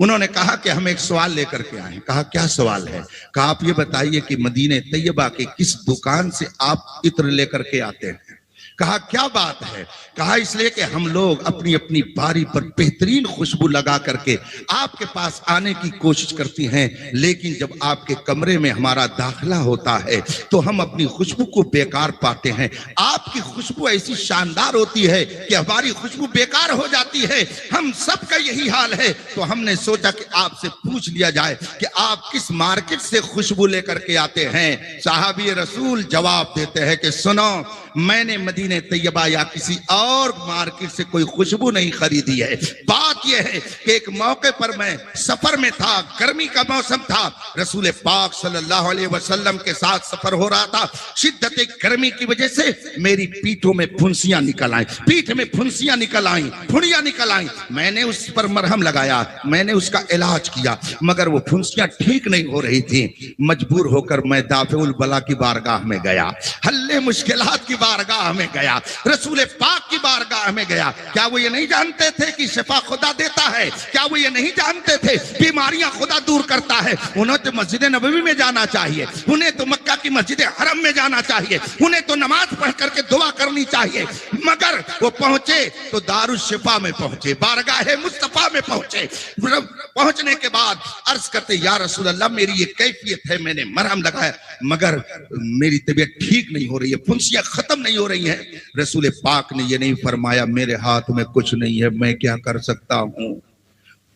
S1: उन्होंने कहा कि हम एक सवाल लेकर के आए। कहा क्या सवाल है? कहा आप ये बताइए कि मदीने तैयबा के किस दुकान से आप इत्र लेकर के आते हैं? कहा क्या बात है? कहा इसलिए कि हम लोग अपनी अपनी बारी पर बेहतरीन खुशबू लगा करके आपके पास आने की कोशिश करती हैं, लेकिन जब आपके कमरे में हमारा दाखिला होता है तो हम अपनी खुशबू को बेकार पाते हैं। आपकी खुशबू ऐसी शानदार होती है कि हमारी खुशबू बेकार हो जाती है। हम सब का यही हाल है। तो हमने सोचा कि आपसे पूछ लिया जाए कि आप किस मार्केट से खुशबू लेकर के आते हैं। साहबी रसूल जवाब देते हैं कि सुनो, मैंने मदीने तैयबा या किसी और मार्केट से कोई खुशबू नहीं खरीदी है। बात यह है कि एक मौके पर मैं सफर में था, गर्मी का मौसम था, रसूल पाक सल्लल्लाहु अलैहि वसल्लम के साथ सफर हो रहा था। शिद्दत गर्मी की वजह से मेरी पीठों में फुंसियां निकल आई, पीठ में फुंसियां निकल आई, फुड़ियां निकल आई। मैंने उस पर मरहम लगाया, मैंने उसका इलाज किया, मगर वो फुंसियां ठीक नहीं हो रही थी। मजबूर होकर मैं दाफिउल बला की बारगाह में गया, हल्ले मुश्किलात की बारगाह में गया, रसूल पाक की बारगाह में गया। क्या वो ये नहीं जानते थे कि शिफा खुदा देता है? क्या वो ये नहीं जानते थे बीमारियां खुदा दूर करता है? उन्हें तो मस्जिद नबवी में जाना चाहिए, उन्हें तो मक्का की मस्जिद हरम में जाना चाहिए, उन्हें तो नमाज पढ़ करके दुआ करनी चाहिए। मगर वो पहुंचे तो दारुल शिफा में पहुंचे, बारगाह मुस्तफा में पहुंचे। पहुंचने के बाद अर्ज करते या रसूल अल्लाह, मेरी ये कैफियत है, मैंने मरहम लगाया मगर मेरी तबीयत ठीक नहीं हो रही है, फुंसियां खत्म नहीं हो रही हैं। रसूल पाक ने ये नहीं फरमाया मेरे हाथ में कुछ नहीं है, मैं क्या कर सकता हूं,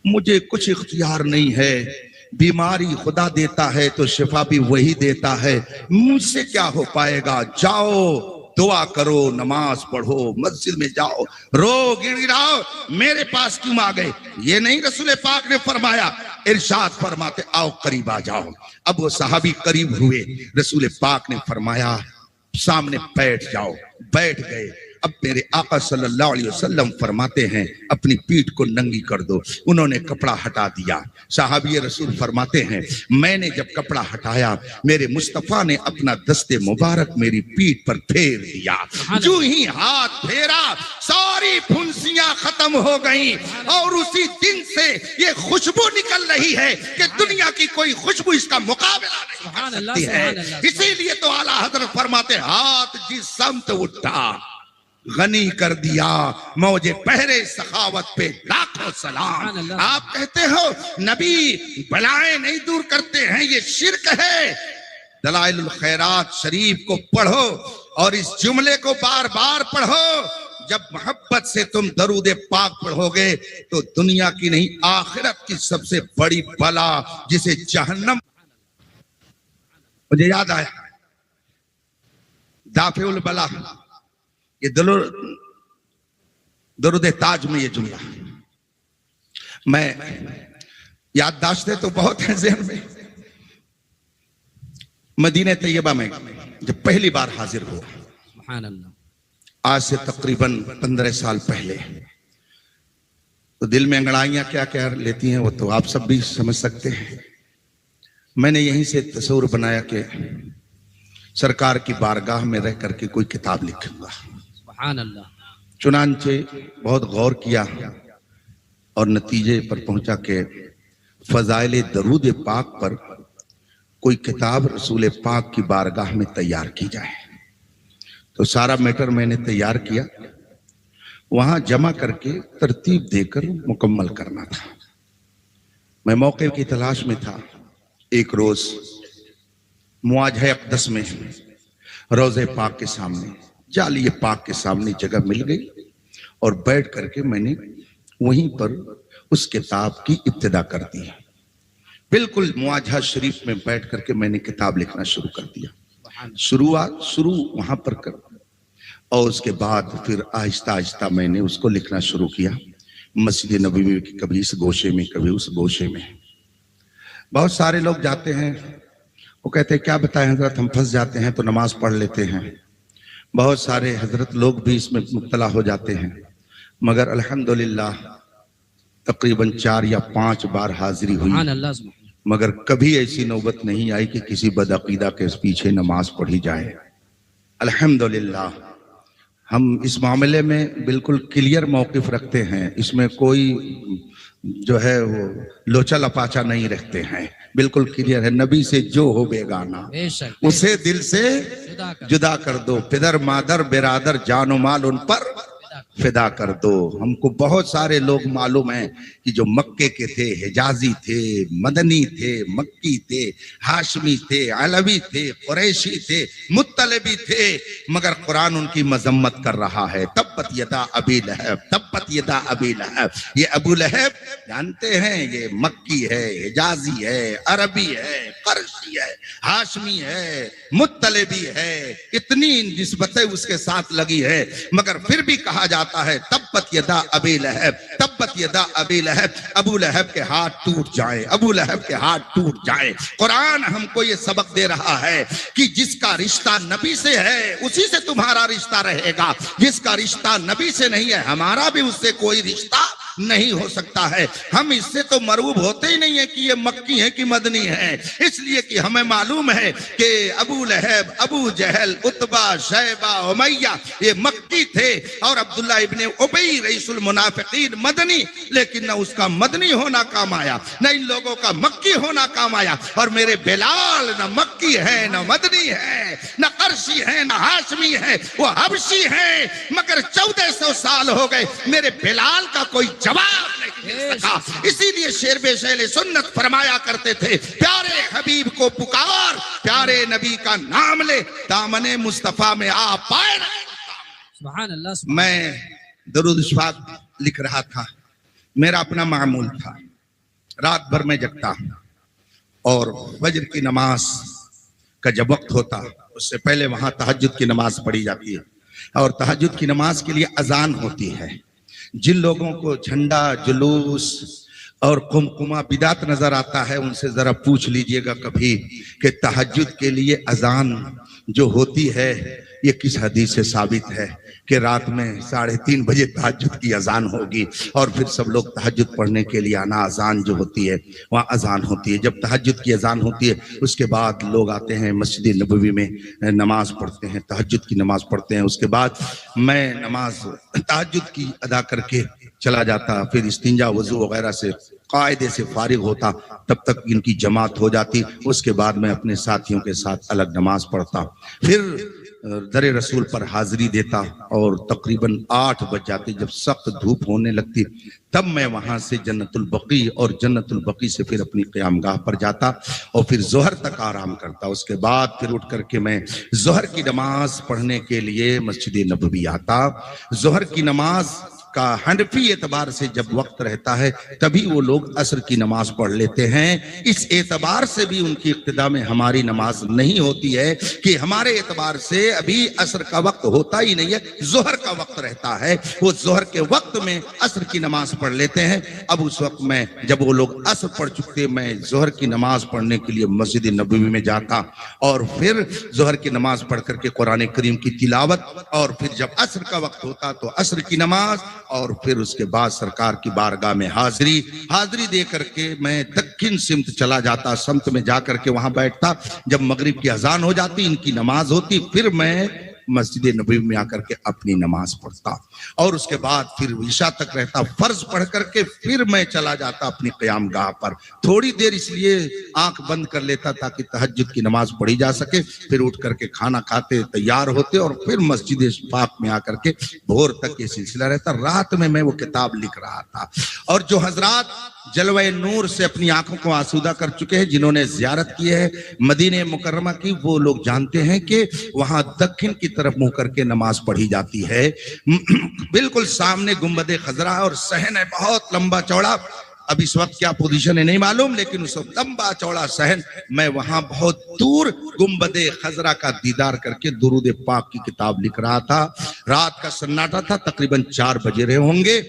S1: मुझे कुछ इख्तियार नहीं है। बीमारी खुदा देता है तो शिफा भी वही देता है, मुझसे क्या हो पाएगा। जाओ दुआ करो, नमाज पढ़ो, मस्जिद में जाओ, रो गिड़गिड़ाओ, मेरे पास क्यों आ गए? ये नहीं रसूल पाक ने फरमाया, इरशाद फरमाते आओ करीब आ जाओ। अब वो सहाबी करीब हुए, रसूल पाक ने फरमाया सामने बैठ जाओ। बैठ गए। अब मेरे आका सल्लल्लाहु अलैहि वसल्लम फरमाते हैं अपनी पीठ को नंगी कर दो। उन्होंने कपड़ा हटा दिया। साहबी रसूल फरमाते हैं मैंने जब कपड़ा हटाया, मेरे मुस्तफा ने अपना दस्ते मुबारक मेरी पीठ पर फेर दिया। जो ही हाथ फेरा सारी फुंसियां खत्म हो गई और उसी दिन से ये खुशबू निकल रही है कि दुनिया की कोई खुशबू इसका मुकाबला नहीं कर सकती है। इसीलिए तो आला हजरत फरमाते हाथ जिस समत उठा गनी कर दिया, मौजे पहरे सखावत पे लाखों सलाम। आप कहते हो नबी बलाएं नहीं दूर करते हैं, ये शिर्क है। दलाइलुल खैरात शरीफ को पढ़ो और इस जुमले को बार बार पढ़ो। जब मोहब्बत से तुम दरूद पाक पढ़ोगे तो दुनिया की नहीं आखिरत की सबसे बड़ी बला जिसे जहन्नम, मुझे याद आया दाफिउल बला, ये दरूद ताज में ये जुमला मैं याददाश्तें तो बहुत हैं ज़हन में। मदीने तैयबा में जब पहली बार हाजिर हुआ,
S2: सुभान अल्लाह,
S1: आज से तकरीबन 15 साल पहले, तो दिल में अंगड़ाइयां क्या क्या लेती हैं वो तो आप सब भी समझ सकते हैं। मैंने यहीं से तस्वीर बनाया कि सरकार की बारगाह में रह करके कोई किताब लिखूंगा।
S2: सुभान अल्लाह।
S1: चुनांचे बहुत गौर किया और नतीजे पर पहुंचा कि फजाइल दरूद पाक पर कोई किताब रसूल पाक की बारगाह में तैयार की जाए। तो सारा मैटर मैंने तैयार किया, वहां जमा करके तरतीब देकर मुकम्मल करना था। मैं मौके की तलाश में था। एक रोज मुआजह अक़दस में रोज़े पाक के सामने, जालिए पाक के सामने जगह मिल गई और बैठ करके मैंने वहीं पर उस किताब की इब्तिदा कर दी। बिल्कुल मुआजह शरीफ में बैठ करके मैंने किताब लिखना शुरू कर दिया। शुरू वहां पर कर, और उसके बाद फिर आहिस्ता आहिस्ता मैंने उसको लिखना शुरू किया। मस्जिद नबवी की कभी इस गोशे में कभी उस गोशे में। बहुत सारे लोग जाते हैं, वो कहते हैं क्या बताएं हजरत, हम फंस जाते हैं तो नमाज पढ़ लेते हैं। बहुत सारे हजरत लोग भी इसमें मुब्तला हो जाते हैं, मगर अल्हम्दुलिल्लाह तकरीबन 4 या 5 बार हाजिरी हुई, मगर कभी ऐसी नौबत नहीं आई कि किसी बदअकीदा के पीछे नमाज पढ़ी जाए। अल्हम्दुलिल्लाह हम इस मामले में बिल्कुल क्लियर मौकिफ रखते हैं, इसमें कोई जो है वो लोचा लपाचा नहीं रखते हैं, बिल्कुल क्लियर है। नबी से जो हो बेगाना उसे दिल से जुदा कर दो, पिदर मादर बिरादर जानो माल उन पर फिदा कर दो। हमको बहुत सारे लोग मालूम हैं कि जो मक्के के थे, हिजाजी थे, मदनी थे, मक्की थे, हाशमी थे, अलवी थे, कुरैशी थे, मुत्तलबी थे, मगर कुरान उनकी मजम्मत कर रहा है। तब्बत यदा अबी लहब, तब्बत यदा अबी लहब। ये अबू लहब जानते हैं, ये मक्की है, हिजाजी है, अरबी है, कुरैशी है, हाशमी है, मुत्तलबी है, इतनी निस्बतें उसके साथ लगी है, मगर फिर भी कहा जाता है तब्बत यदा अबी लहब, तब्बत यदा अबी लहब। अबू लहब के हाथ टूट जाएं, अबू लहब के हाथ टूट जाएं। कुरान हमको ये सबक दे रहा है कि जिसका रिश्ता नबी से है उसी से तुम्हारा रिश्ता रहेगा, जिसका रिश्ता नबी से नहीं है हमारा भी उससे कोई रिश्ता नहीं हो सकता है। हम इससे तो मरूब होते ही नहीं है कि ये मक्की है कि मदनी है, इसलिए कि हमें मालूम है कि अबू लहब, अबू जहल, उतबा, शैबा, उमैया ये मक्की थे और अब्दुल्ला इब्ने उबई रईसुल मुनाफिकीन मदनी, लेकिन न उसका मदनी होना काम आया न इन लोगों का मक्की होना काम आया। और मेरे बिलाल न मक्की है न मदनी है न करशी है न हाशमी है, वो हबशी है, मगर 1400 साल हो गए मेरे बिलाल का कोई जवाब नहीं मिल सका। इसीलिए शेर बेशैल सुन्नत फरमाया करते थे, प्यारे हबीब को पुकार, प्यारे नबी का नाम ले, दामने मुस्तफा में आ पाए।
S2: सुभान अल्लाह।
S1: मैं दरूद शफात लिख रहा था, मेरा अपना मामूल था, रात भर में जगता और फजर की नमाज का जब वक्त होता उससे पहले वहां तहज्जुद की नमाज पढ़ी जाती है और तहज्जुद की नमाज के लिए अजान होती है। जिन लोगों को झंडा, जुलूस और कुमकुमा बिदात नजर आता है उनसे जरा पूछ लीजिएगा कभी कि तहज्जुद के लिए अजान जो होती है ये किस हदीस से साबित है कि रात में 3:30 बजे तहज्जुद की अजान होगी और फिर सब लोग तहज्जुद पढ़ने के लिए आना। अजान जो होती है वहाँ अजान होती है, जब तहज्जुद की अजान होती है उसके बाद लोग आते हैं मस्जिद नबवी में नमाज पढ़ते हैं, तहज्जुद की नमाज पढ़ते हैं। उसके बाद मैं नमाज तहज्जुद की अदा करके चला जाता, फिर इस्तिंजा वजू वगैरह से कायदे से फारिग होता, तब तक इनकी जमात हो जाती। उसके बाद मैं अपने साथियों के साथ अलग नमाज पढ़ता, फिर दरे रसूल पर हाजिरी देता और तकरीबन 8 बज जाते। जब सख्त धूप होने लगती तब मैं वहां से जन्नतुल बकी और जन्नतुल बकी से फिर अपनी क़यामगाह पर जाता और फिर जोहर तक आराम करता। उसके बाद फिर उठ करके मैं जोहर की नमाज पढ़ने के लिए मस्जिद नबवी आता। जोहर की नमाज का हनफी एतबार से जब वक्त रहता है तभी वो लोग असर की नमाज पढ़ लेते हैं। इस एतबार से भी उनकी इक्तिदा में हमारी नमाज नहीं होती है कि हमारे एतबार से अभी असर का वक्त होता ही नहीं है, जोहर का वक्त रहता है। वो जोहर के वक्त में असर की नमाज पढ़ लेते हैं। अब उस वक्त में जब वो लोग असर पढ़ चुके, मैं जोहर की नमाज पढ़ने के लिए मस्जिद नबवी में जाता और फिर जोहर की नमाज पढ़ करके कुरान करीम की तिलावत, और फिर जब असर का वक्त होता तो असर की नमाज, और फिर उसके बाद सरकार की बारगाह में हाजिरी दे करके मैं दक्षिण सिमत चला जाता, समत में जा करके वहां बैठता। जब मगरिब की अजान हो जाती, इनकी नमाज होती, फिर मैं मस्जिद नबवी में आकर के अपनी नमाज पढ़ता और उसके बाद फिर ईशा तक रहता, फर्ज पढ़ करके फिर मैं चला जाता अपनी क़याम गाह पर। थोड़ी देर इसलिए आंख बंद कर लेता ताकि तहज्जुद की नमाज पढ़ी जा सके। फिर उठ करके खाना खाते, तैयार होते और फिर मस्जिद पाक में आकर के भोर तक ये सिलसिला रहता। रात में मैं वो किताब लिख रहा था। और जो हजरात जलवे नूर से अपनी आंखों को आसूदा कर चुके हैं, जिन्होंने जियारत की है मदीने मुकर्रमा की, वो लोग जानते हैं कि वहां दक्षिण की तरफ मुंह करके नमाज पढ़ी जाती है। बिल्कुल सामने गुंबदे खजरा और सहन है बहुत लंबा चौड़ा। अब इस वक्त क्या पोजीशन है नहीं मालूम, लेकिन उस वक्त लंबा चौड़ा सहन, मैं वहां बहुत दूर गुंबदे खजरा का दीदार करके दुरूद पाक की किताब लिख रहा था। रात का सन्नाटा था, तकरीबन 4 बजे रहे होंगे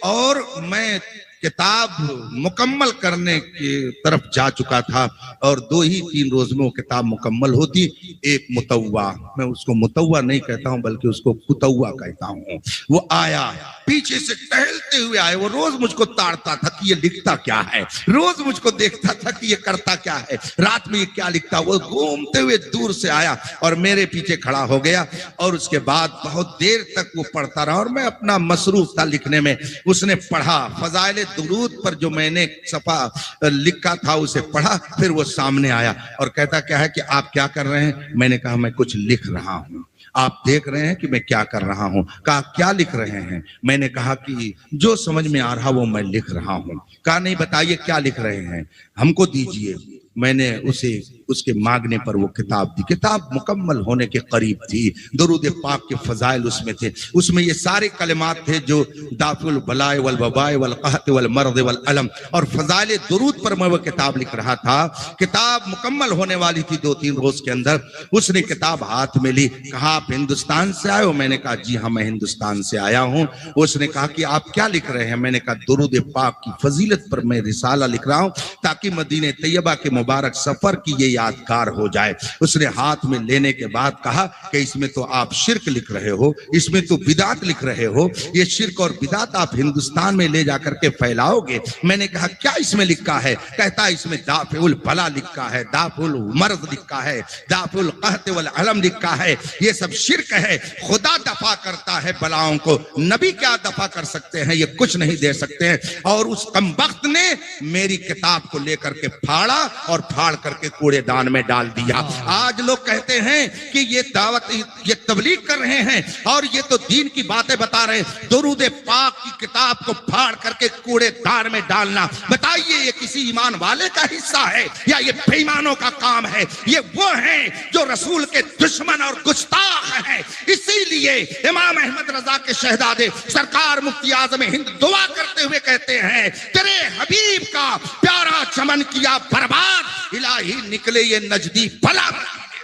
S1: और मैं किताब मुकम्मल करने की तरफ जा चुका था। और 2 ही 3 रोज में वो किताब मुकम्मल होती। एक मुतव्वा, मैं उसको मुतव्वा नहीं कहता हूं बल्कि उसको कुतव्वा कहता हूं, वो आया पीछे से टहलते हुए आए। वो रोज मुझको ताड़ता था कि ये लिखता क्या है, रोज मुझको देखता था कि ये करता क्या है, रात में ये क्या लिखता। वो घूमते हुए दूर से आया और मेरे पीछे खड़ा हो गया और उसके बाद बहुत देर तक वो पढ़ता रहा और मैं अपना मसरूफ था लिखने में। उसने पढ़ा, फजाइल दुरूद पर जो मैंने सफा लिखा था उसे पढ़ा। फिर वो सामने आया और कहता क्या है कि आप क्या कर रहे हैं। मैंने कहा मैं कुछ लिख रहा हूं, आप देख रहे हैं कि मैं क्या कर रहा हूं। कहा क्या लिख रहे हैं। मैंने कहा कि जो समझ में आ रहा वो मैं लिख रहा हूं। कहा नहीं बताइए क्या लिख रहे हैं, हमको दीजिए। मैंने उसे उसके मांगने पर वो किताब दी। किताब मुकम्मल होने के करीब थी। दुरूद पाक के फजाइल उसमें थे। उसमें ये सारे कलिमात थे जो दाफुल बलाए वल वबाए वल कहत वल मर्द वल अलम और फजाइल दुरूद पर मैं वो किताब लिख रहा था। किताब मुकम्मल होने वाली थी 2-3 रोज के अंदर। उसने किताब हाथ में ली, कहा आप हिंदुस्तान से आए हो। मैंने कहा जी हाँ मैं हिंदुस्तान से आया हूँ। उसने कहा कि आप क्या लिख रहे हैं। मैंने कहा दुरूद पाक की फजीलत पर मैं रिसाला लिख रहा हूँ ताकि मदीने तैयबा के मुबारक सफर की ये यादगार हो जाए। उसने हाथ में लेने के बाद कहा कि इसमें तो आप शिर्क लिख रहे हो, इसमें तो बिदात लिख रहे हो, ये शिर्क और बिदात आप हिंदुस्तान में ले जाकर के फैलाओगे। मैंने कहा क्या इसमें लिखा है। कहता है इसमें दाफुल बला लिखा है, दाफुल मर्द लिखा है, दाफुल कहत वल अलम लिखा है। ये सब शिर्क है। खुदा दफा करता है बलाओं को, नबी क्या दफा कर सकते हैं, ये कुछ नहीं दे सकते हैं। और उस कमबख्त ने मेरी किताब को लेकर के फाड़ा और फाड़ करके कूड़ेदान में डाल दिया। आज लोग कहते हैं कि ये दावत, ये तबलीग कर रहे हैं और ये तो दीन की बातें बता रहे हैं। दुरूद पाक की किताब को फाड़ करके कूड़ेदान में डालना, बताइए ये किसी ईमान वाले का हिस्सा है या ये बेईमानों का काम है। ये वो हैं जो रसूल के दुश्मन और गुस्ताख हैं। इसीलिए इमाम अहमद रजा के शहजादे सरकार मुफ्ती आज़म हिंद दुआ करते हुए कहते हैं तेरे हबीब का प्यारा चमन किया बर्बाद, इलाही निकले ये नजदी बला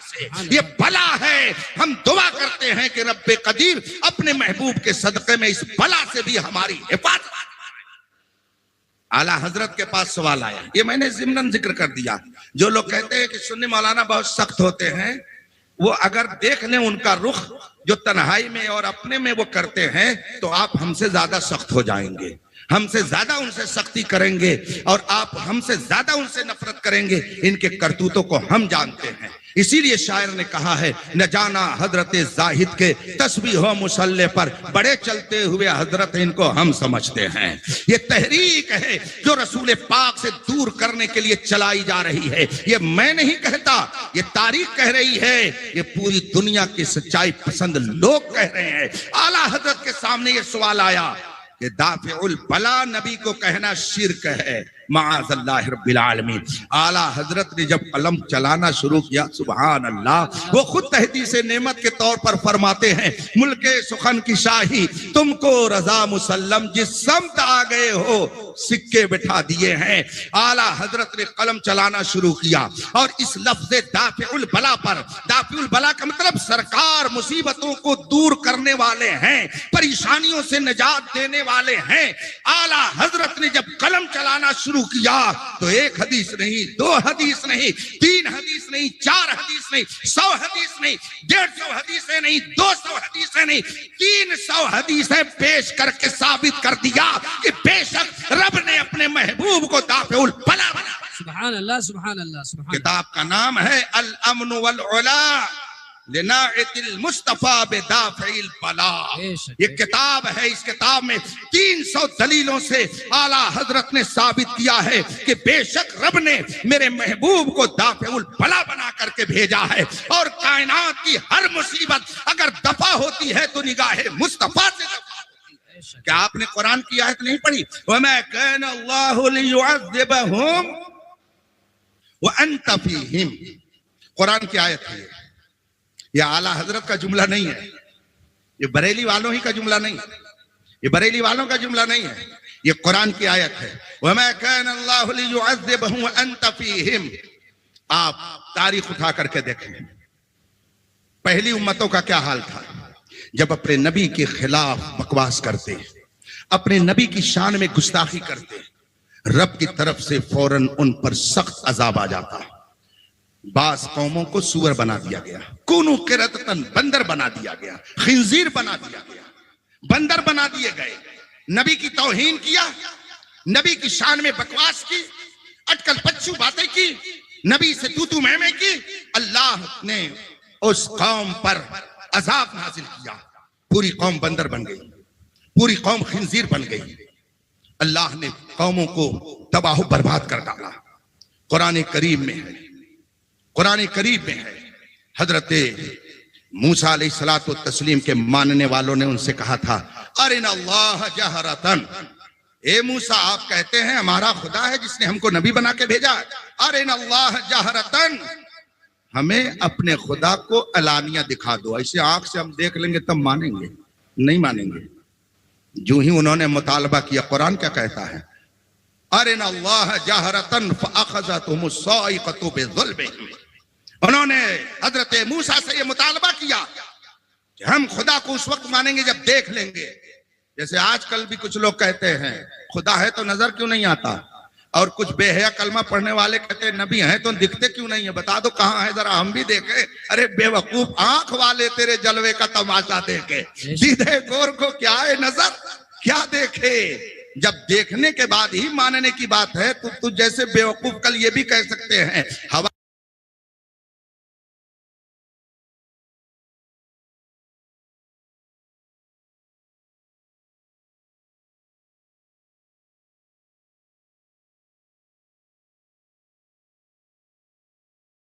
S1: से। ये बला है। हम दुआ करते हैं कि रब्बे कदीर अपने महबूब के सदक़े में इस बला से भी हमारी हिफाजत। आला हजरत के पास सवाल आया, ये मैंने ज़िम्नन जिक्र कर दिया। जो लोग कहते हैं कि सुन्नी मौलाना बहुत सख्त होते हैं, वो अगर देख लें उनका रुख जो तन्हाई में और अपने में वो करते हैं तो आप हमसे ज्यादा सख्त हो जाएंगे, हमसे ज्यादा उनसे सख्ती करेंगे और आप हमसे ज्यादा उनसे नफरत करेंगे। इनके करतूतों को हम जानते हैं। इसीलिए शायर ने कहा है न जाना हजरत जाहिद के तस्बीह हो मुसल्ले पर, बड़े चलते हुए हजरत इनको हम समझते हैं। ये तहरीक है जो रसूल पाक से दूर करने के लिए चलाई जा रही है। ये मैं नहीं कहता, ये तारीख कह रही है, ये पूरी दुनिया की सच्चाई पसंद लोग कह रहे हैं। आला हजरत के सामने ये सवाल आया कि दाफिउल बला नबी को कहना शिर्क है। माअज़ल्लाह रब्बिल आलमीन। आला हजरत ने जब कलम चलाना शुरू किया, सुभान अल्लाह, वो खुद तहदीस नेमत के तौर पर फरमाते हैं, मुल्के सुखन की शाही तुमको रजा मुसल्लम, जिस समत आ गए हो सिक्के बिठा दिए हैं। आला हजरत ने कलम चलाना शुरू किया और इस लफ्ज़ दाफिउल बला पर, दाफिउल बला का मतलब सरकार मुसीबतों को दूर करने वाले हैं, परेशानियों से निजात देने वाले हैं। आला हजरत ने जब कलम चलाना शुरू किया तो एक हदीस नहीं, दो हदीस नहीं, तीन हदीस नहीं, चार हदीस नहीं, 100 हदीस नहीं, 150 हदीसें नहीं, 200 हदीसें नहीं, 300 हदीसें पेश करके साबित कर दिया कि बेशक रब ने अपने महबूब को दाफिउल बला बना।
S2: सुभान अल्लाह, सुभान अल्लाह, सुभान।
S1: किताब का नाम है अल अमन वल उला लिनाइतिल मुस्तफा बिदाफिल बला। ये किताब है, इस किताब में 300 दलीलों से आला हजरत ने साबित किया है कि बेशक रब ने मेरे महबूब को दाफिउल बला बना करके भेजा है, और कायनात की हर मुसीबत अगर दफा होती है तो निगाहे मुस्तफा से दफा। क्या आपने कुरान की आयत नहीं पढ़ी? वमा काना अल्लाहु लियुअज़्ज़िबहुम व अंत फीहिम। कुरान की आयत है ये आला हजरत का जुमला नहीं है, ये बरेली वालों ही का जुमला नहीं है, ये बरेली वालों का जुमला नहीं है, ये कुरान की आयत है। वमा काना अल्लाहु लियुअज़्ज़िबहुम व अंत फीहिम। आप तारीख उठा करके देखें, पहली उम्मतों का क्या हाल था जब अपने नबी के खिलाफ बकवास करते, अपने नबी की शान में गुस्ताखी करते, रब की तरफ से फौरन उन पर सख्त अजाब आ जाता। बास कौमों को सूअर बना दिया गया, कूनू किरतन बंदर बना दिया गया, खिंजीर बना दिया गया, बंदर बना दिए गए। नबी की तौहीन किया, नबी की शान में बकवास की, अटकल पच्चू बातें की, नबी से तू मैं की। अल्लाह ने उस कौम पर अजाब नाजिल किया, पूरी कौम बंदर बन गई, पूरी कौम खिंजीर बन गई। अल्लाह ने कौमों को तबाह बर्बाद कर डाला। कुरान करीम में है, कुरान करीम में है, हजरत मूसा अलैहिस्सलातु तस्लीम के मानने वालों ने उनसे कहा था, अरिना अल्लाह जहरतन, ए मूसा आप कहते हैं हमारा खुदा है जिसने हमको नबी बना के भेजा है, अरिना अल्लाह जहरतन, हमें अपने खुदा को अलानिया दिखा दो, ऐसे आंख से हम देख लेंगे तब मानेंगे, नहीं मानेंगे। जो ही उन्होंने मुतालबा किया, कुरान क्या कहता है, अरिना अल्लाह जहरतन फअखज़तहुमुस साइक़तु बिज़ुल्मिहिम। उन्होंने हजरत मूसा से ये मुतालबा किया कि हम खुदा को उस वक्त मानेंगे जब देख लेंगे। जैसे आजकल भी कुछ लोग कहते हैं खुदा है तो नजर क्यों नहीं आता, और कुछ बेहया कलमा पढ़ने वाले कहते हैं नबी हैं तो दिखते क्यों नहीं है, बता दो कहाँ है जरा हम भी देखें। अरे बेवकूफ, आंख वाले तेरे जलवे का तमाशा देखे, सीधे गोर को क्या है नजर, क्या देखे। जब देखने के बाद ही मानने की बात है तो तू जैसे बेवकूफ कल ये भी कह सकते हैं हवा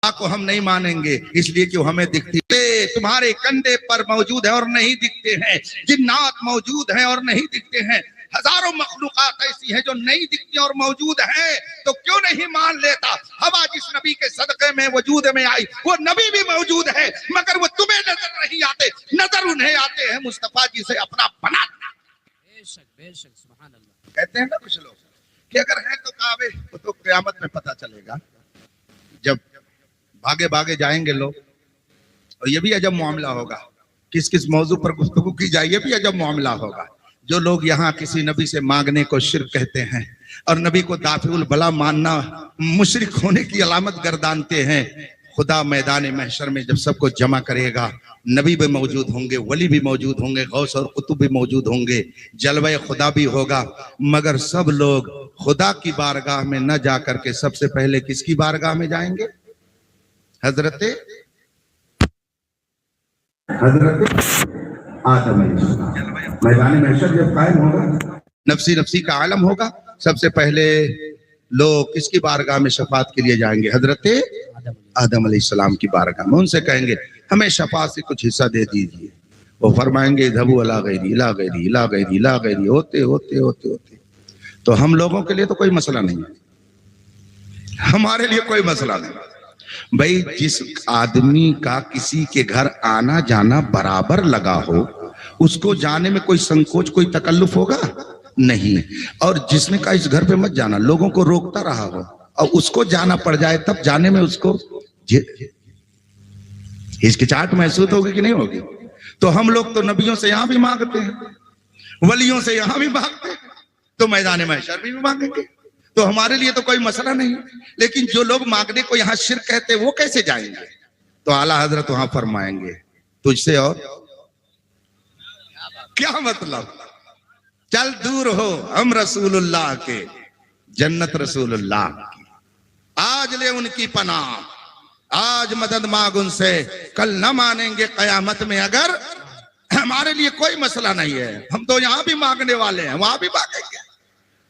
S1: को हम नहीं मानेंगे इसलिए कि हमें दिखती है, तुम्हारे कंधे पर मौजूद है और नहीं दिखते हैं, जिन्नात मौजूद हैं और नहीं दिखते हैं, हजारों मखलूकात ऐसी हैं जो नहीं दिखती और मौजूद हैं, तो क्यों नहीं मान लेता। हवा जिस नबी के सदक़े में वजूद में आई वो नबी भी मौजूद है, मगर वो तुम्हें नजर नहीं आते, नजर उन्हें आते हैं मुस्तफा जी से अपना बना।
S2: बेशक बेशक, सुभान अल्लाह।
S1: कहते हैं ना कुछ लोग कि अगर है तो काबे, तो क़यामत में पता चलेगा, जब भागे भागे जाएंगे लोग। और ये भी अजब मामला होगा, किस किस मौजू पर गुफ्तगू की जाए, ये भी अजब मामला होगा। जो लोग यहाँ किसी नबी से मांगने को शिर्क कहते हैं और नबी को दाफिउल बला मानना मुशरिक होने की अलामत गर्दानते हैं, खुदा मैदान महशर में जब सबको जमा करेगा, नबी भी मौजूद होंगे, वली भी मौजूद होंगे, गौस और कुतुब भी मौजूद होंगे, जलवा खुदा भी होगा, मगर सब लोग खुदा की बारगाह में न जा करके सबसे पहले किसकी बारगाह में जाएंगे? हजरत आदम मैदान महशर जब कायम होगा, नफसी नफसी का आलम होगा, सबसे पहले लोग किसकी बारगाह में शफात के लिए जाएंगे? हजरत आदम अलैहिस्सलाम की बारगाह में। उनसे कहेंगे हमें शफात से कुछ हिस्सा दे दीजिए। वो फरमाएंगे धबू अला गैरी ला गैरी ला गैरी ला गैरी, होते होते होते होते तो हम लोगों के लिए तो कोई मसला नहीं है, हमारे लिए कोई मसला नहीं। भाई जिस आदमी का किसी के घर आना जाना बराबर लगा हो, उसको जाने में कोई संकोच, कोई तकल्लुफ होगा नहीं। और जिसने कहा इस घर पे मत जाना, लोगों को रोकता रहा हो और उसको जाना पड़ जाए, तब जाने में उसको हिचकिचाहट महसूस होगी कि नहीं होगी? तो हम लोग तो नबियों से यहां भी मांगते हैं, वलियों से यहां भी मांगते हैं, तो मैदान महशर भी मांगेंगे, तो हमारे लिए तो कोई मसला नहीं। लेकिन जो लोग मांगने को यहाँ शिर्क कहते हैं, वो कैसे जाएंगे? तो आला हजरत वहां फरमाएंगे तुझसे और क्या मतलब, चल दूर हो, हम रसूलुल्लाह के, जन्नत रसूलुल्लाह की, आज ले उनकी पनाह, आज मदद मांग उनसे, कल न मानेंगे कयामत में। अगर हमारे लिए कोई मसला नहीं है, हम तो यहां भी मांगने वाले हैं, वहां भी मांगेंगे।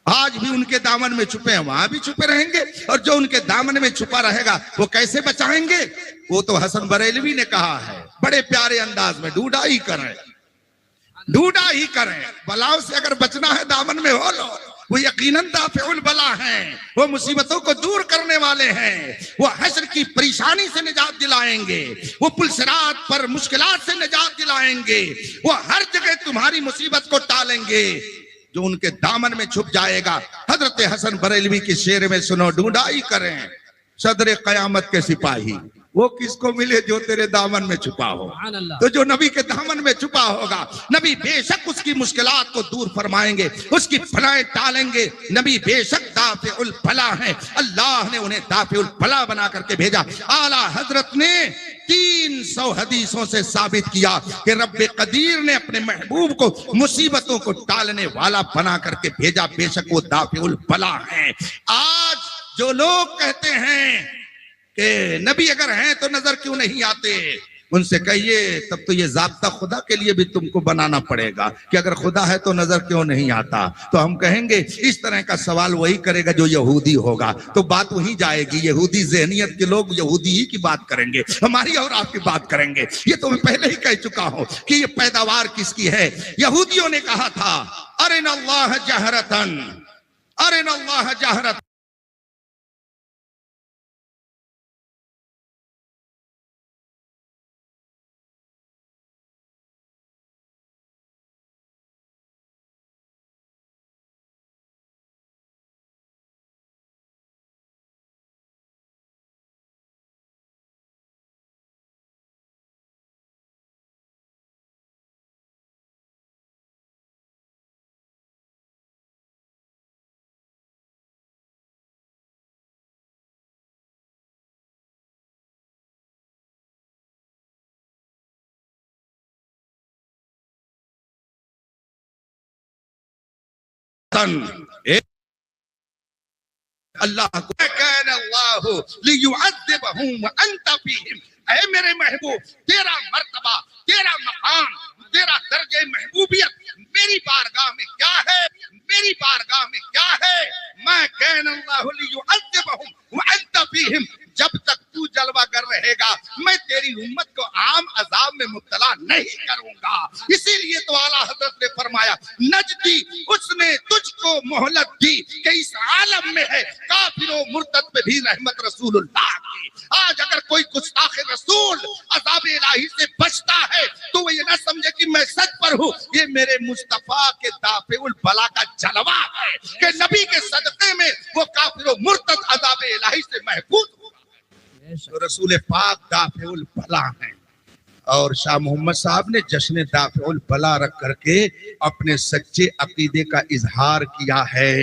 S1: आज भी उनके दामन में छुपे हैं, वहां भी छुपे रहेंगे। और जो उनके दामन में छुपा रहेगा वो कैसे बचाएंगे? वो तो हसन बरेलवी ने कहा है बड़े प्यारे अंदाज में, ढूंढा ही करें, ढूंढा ही करें। बलाओं से अगर बचना है दामन में हो लो, वो यकीनन दाफिउल बला हैं, वो मुसीबतों को दूर करने वाले हैं, वो हश्र की परेशानी से निजात दिलाएंगे, वो पुलसिरात पर मुश्किलात से निजात दिलाएंगे, वो हर जगह तुम्हारी मुसीबत को टालेंगे। जो उनके दामन में छुप जाएगा, हजरत हसन बरेलवी के शेर में सुनो, ढूंढा ही करें सदर कयामत के सिपाही, वो किसको मिले जो तेरे दामन में छुपा हो। तो जो नबी के दामन में छुपा होगा, नबी बेशक उसकी मुश्किलात को दूर फरमाएंगे, उसकी भलाएं टालेंगे। नबी बेशक दाफिउल भला हैं, अल्लाह ने उन्हें दाफिउल भला बना करके भेजा। आला हजरत ने 300 हदीसों से साबित किया कि रब्बे कदीर ने अपने महबूब को मुसीबतों को टालने वाला बना करके भेजा, बेशक वो दाफिउल भला हैं। आज जो लोग कहते हैं कि नबी अगर हैं तो नजर क्यों नहीं आते, उनसे कहिए तब तो ये ज़ाब्ता खुदा के लिए भी तुमको बनाना पड़ेगा कि अगर खुदा है तो नजर क्यों नहीं आता। तो हम कहेंगे इस तरह का सवाल वही करेगा जो यहूदी होगा, तो बात वही जाएगी। यहूदी ज़हनियत के लोग यहूदी ही की बात करेंगे, हमारी और आपकी बात करेंगे। ये तो मैं पहले ही कह चुका हूं कि ये पैदावार किसकी है। यहूदियों ने कहा था अरिनल्लाह जहरतन, अरिनल्लाह जहरतन, अल्लाह को ऐ मेरे महबूब, तेरा मर्तबा, तेरा मकाम, तेरा दर्जे महबूबियत मेरी बारगाह में क्या है, मेरी बारगाह में क्या है। मैं कहना, जब तक तू जलवा कर रहेगा मैं तेरी उम्मत को आम अजाब में मुब्तला नहीं करूंगा। इसीलिए तो आला हजरत ने फरमाया नजदी उसने तुझको मोहलत दी कि इस आलम में है काफिरों मुर्तद पे भी रहमत रसूलुल्लाह की। आज अगर कोई गुस्ताख रसूल अजाब इलाही से बचता है तो वो ये ना समझे कि मैं सच पर हूँ, ये मेरे मुस्तफा के दाफिउल बला का जलवा है कि नबी के सदक़े में वो काफिरों मुर्तद अजाब इलाही से महफूज। तो रसूल पाक दाफिउल बला हैं और शाह मोहम्मद साहब ने जश्न दाफिउल बला रख करके अपने सच्चे अकीदे का इजहार किया है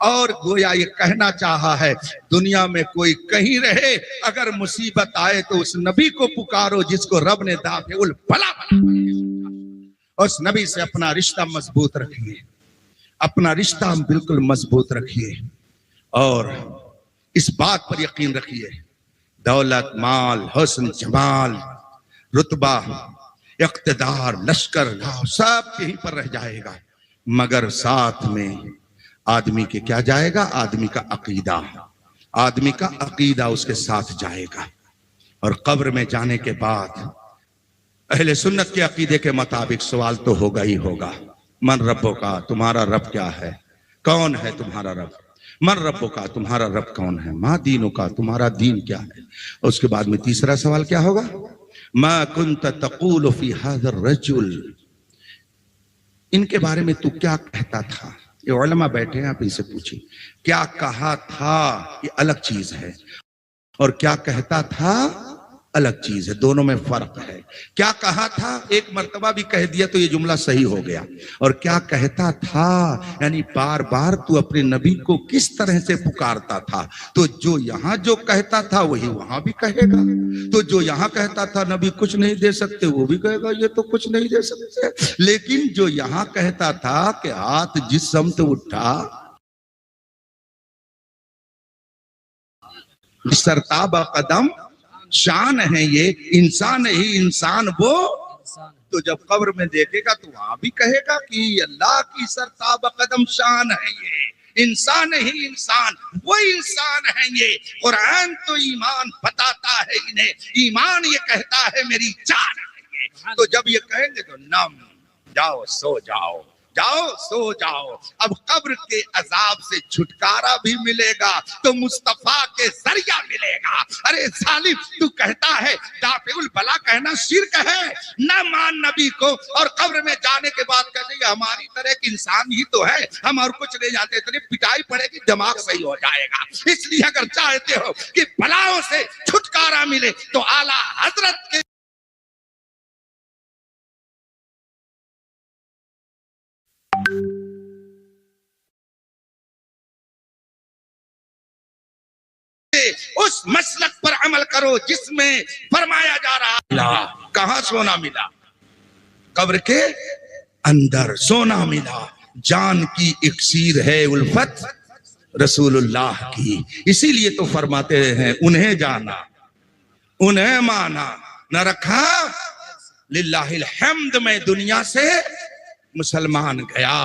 S1: और गोया ये कहना चाहा है दुनिया में कोई कहीं रहे, अगर मुसीबत आए तो उस नबी को पुकारो जिसको रब ने दाफिउल बला बनाया। उस नबी से अपना रिश्ता मजबूत रखिए, अपना रिश्ता बिल्कुल मजबूत रखिए और इस बात पर यकीन रखिए दौलत, माल, हुस्न, जमाल, रुतबा, इक़्तिदार, लश्कर सब यहीं पर रह जाएगा, मगर साथ में आदमी के क्या जाएगा? आदमी का अकीदा, आदमी का अकीदा उसके साथ जाएगा। और कब्र में जाने के बाद अहले सुन्नत के अकीदे के मुताबिक सवाल तो होगा ही होगा, मन रब्बो का, तुम्हारा रब क्या है? कौन है तुम्हारा रब, मन रब्बो का, तुम्हारा रब कौन है, मा दीनों का, तुम्हारा दीन क्या है। उसके बाद में तीसरा सवाल क्या होगा, मा कुंत तक़ूलु फी हाज़ा रजुल, इनके बारे में तू क्या कहता था। ये उलमा बैठे हैं, आप इनसे पूछिए क्या कहा था, ये अलग चीज है, और क्या कहता था अलग चीज है, दोनों में फर्क है। क्या कहा था एक मर्तबा भी कह दिया तो ये जुमला सही हो गया, और क्या कहता था यानी बार बार तू अपने नबी को किस तरह से पुकारता था। तो जो यहाँ जो कहता था वही वहां भी कहेगा, तो जो यहाँ कहता था नबी कुछ नहीं दे सकते, वो भी कहेगा ये तो कुछ नहीं दे सकते। लेकिन जो यहाँ कहता था कि हाथ जिस समत उठा सरताब कदम शान है, ये इंसान ही इंसान वो,
S2: इंसान
S1: तो जब कब्र में देखेगा तो वहां भी कहेगा कि अल्लाह की सरताब कदम शान है, ये इंसान ही इंसान वो इंसान है। ये कुरान तो ईमान बताता है इन्हें, ईमान ये कहता है मेरी जान है ये। तो जब ये कहेंगे तो नम जाओ सो जाओ, जाओ सो जाओ। अब कब्र के अजाब से छुटकारा भी मिलेगा तो मुस्तफा के जरिया मिलेगा। अरे जालिम, तू कहता है दाफिउल बला कहना शिर्क है, न मान नबी को, और कब्र में जाने के बाद कहते हैं हमारी तरह एक इंसान ही तो है, हम और कुछ नहीं जानते, इतनी पिटाई पड़ेगी दिमाग सही हो जाएगा। इसलिए अगर चाहते हो कि बलाओं से छुटकारा मिले तो आला हजरत के उस मसलक पर अमल करो जिसमें फरमाया जा रहा है। कहां सोना मिला, कब्र के अंदर सोना मिला। जान की इक्सीर है उल्फत रसूलुल्लाह की, इसीलिए तो फरमाते हैं उन्हें जाना उन्हें माना न रखा लिल्लाहिल हम्द, में दुनिया से मुसलमान गया।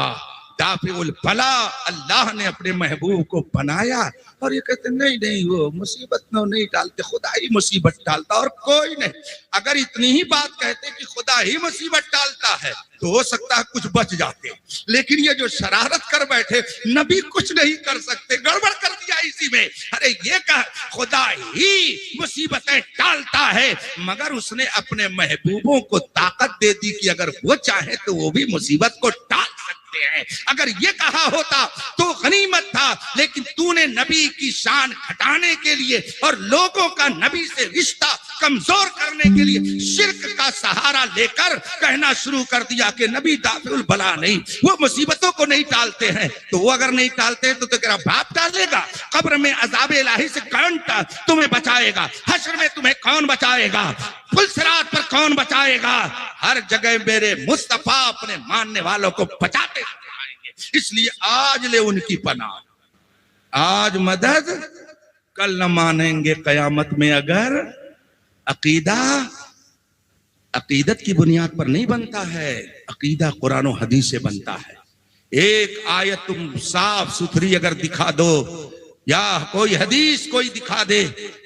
S1: दाफिउल बला, अल्लाह ने अपने महबूब को बनाया, और ये कहते नहीं नहीं वो मुसीबत में नहीं डालते, खुदा ही मुसीबत डालता और कोई नहीं। अगर इतनी ही बात कहते कि खुदा ही मुसीबत डालता है तो हो सकता है कुछ बच जाते, लेकिन ये जो शरारत कर बैठे नबी कुछ नहीं कर सकते, गड़बड़ कर दिया इसी में। अरे ये कहा खुदा ही मुसीबतें डालता है, मगर उसने अपने महबूबों को ताकत दे दी कि अगर वो चाहे तो वो भी मुसीबत को टाल सकते हैं। अगर ये कहा होता तो गनीमत था, लेकिन तूने नबी की शान घटाने के लिए और लोगों का नबी से रिश्ता कमजोर करने के लिए शिर्क का सहारा लेकर कहना शुरू कर दिया कि नबी दाफिउल बला नहीं, वो मुसीबतों को नहीं टालते हैं। तो वो अगर नहीं टालते हैं तो तेरा बाप टालेगा। कब्र में अज़ाब इलाही से कौन तुम्हें बचाएगा, हश्र में तुम्हें कौन बचाएगा, पुल सिरात पर कौन बचाएगा। हर जगह मेरे मुस्तफा अपने मानने वालों को बचाते आएंगे। इसलिए आज ले उनकी पनाह, आज मदद, कल न मानेंगे कयामत में। अगर अकीदा अकीदत की बुनियाद पर नहीं बनता है, अकीदा कुरान और हदीस से बनता है। एक आयत तुम साफ सुथरी अगर दिखा दो या कोई हदीस कोई दिखा दे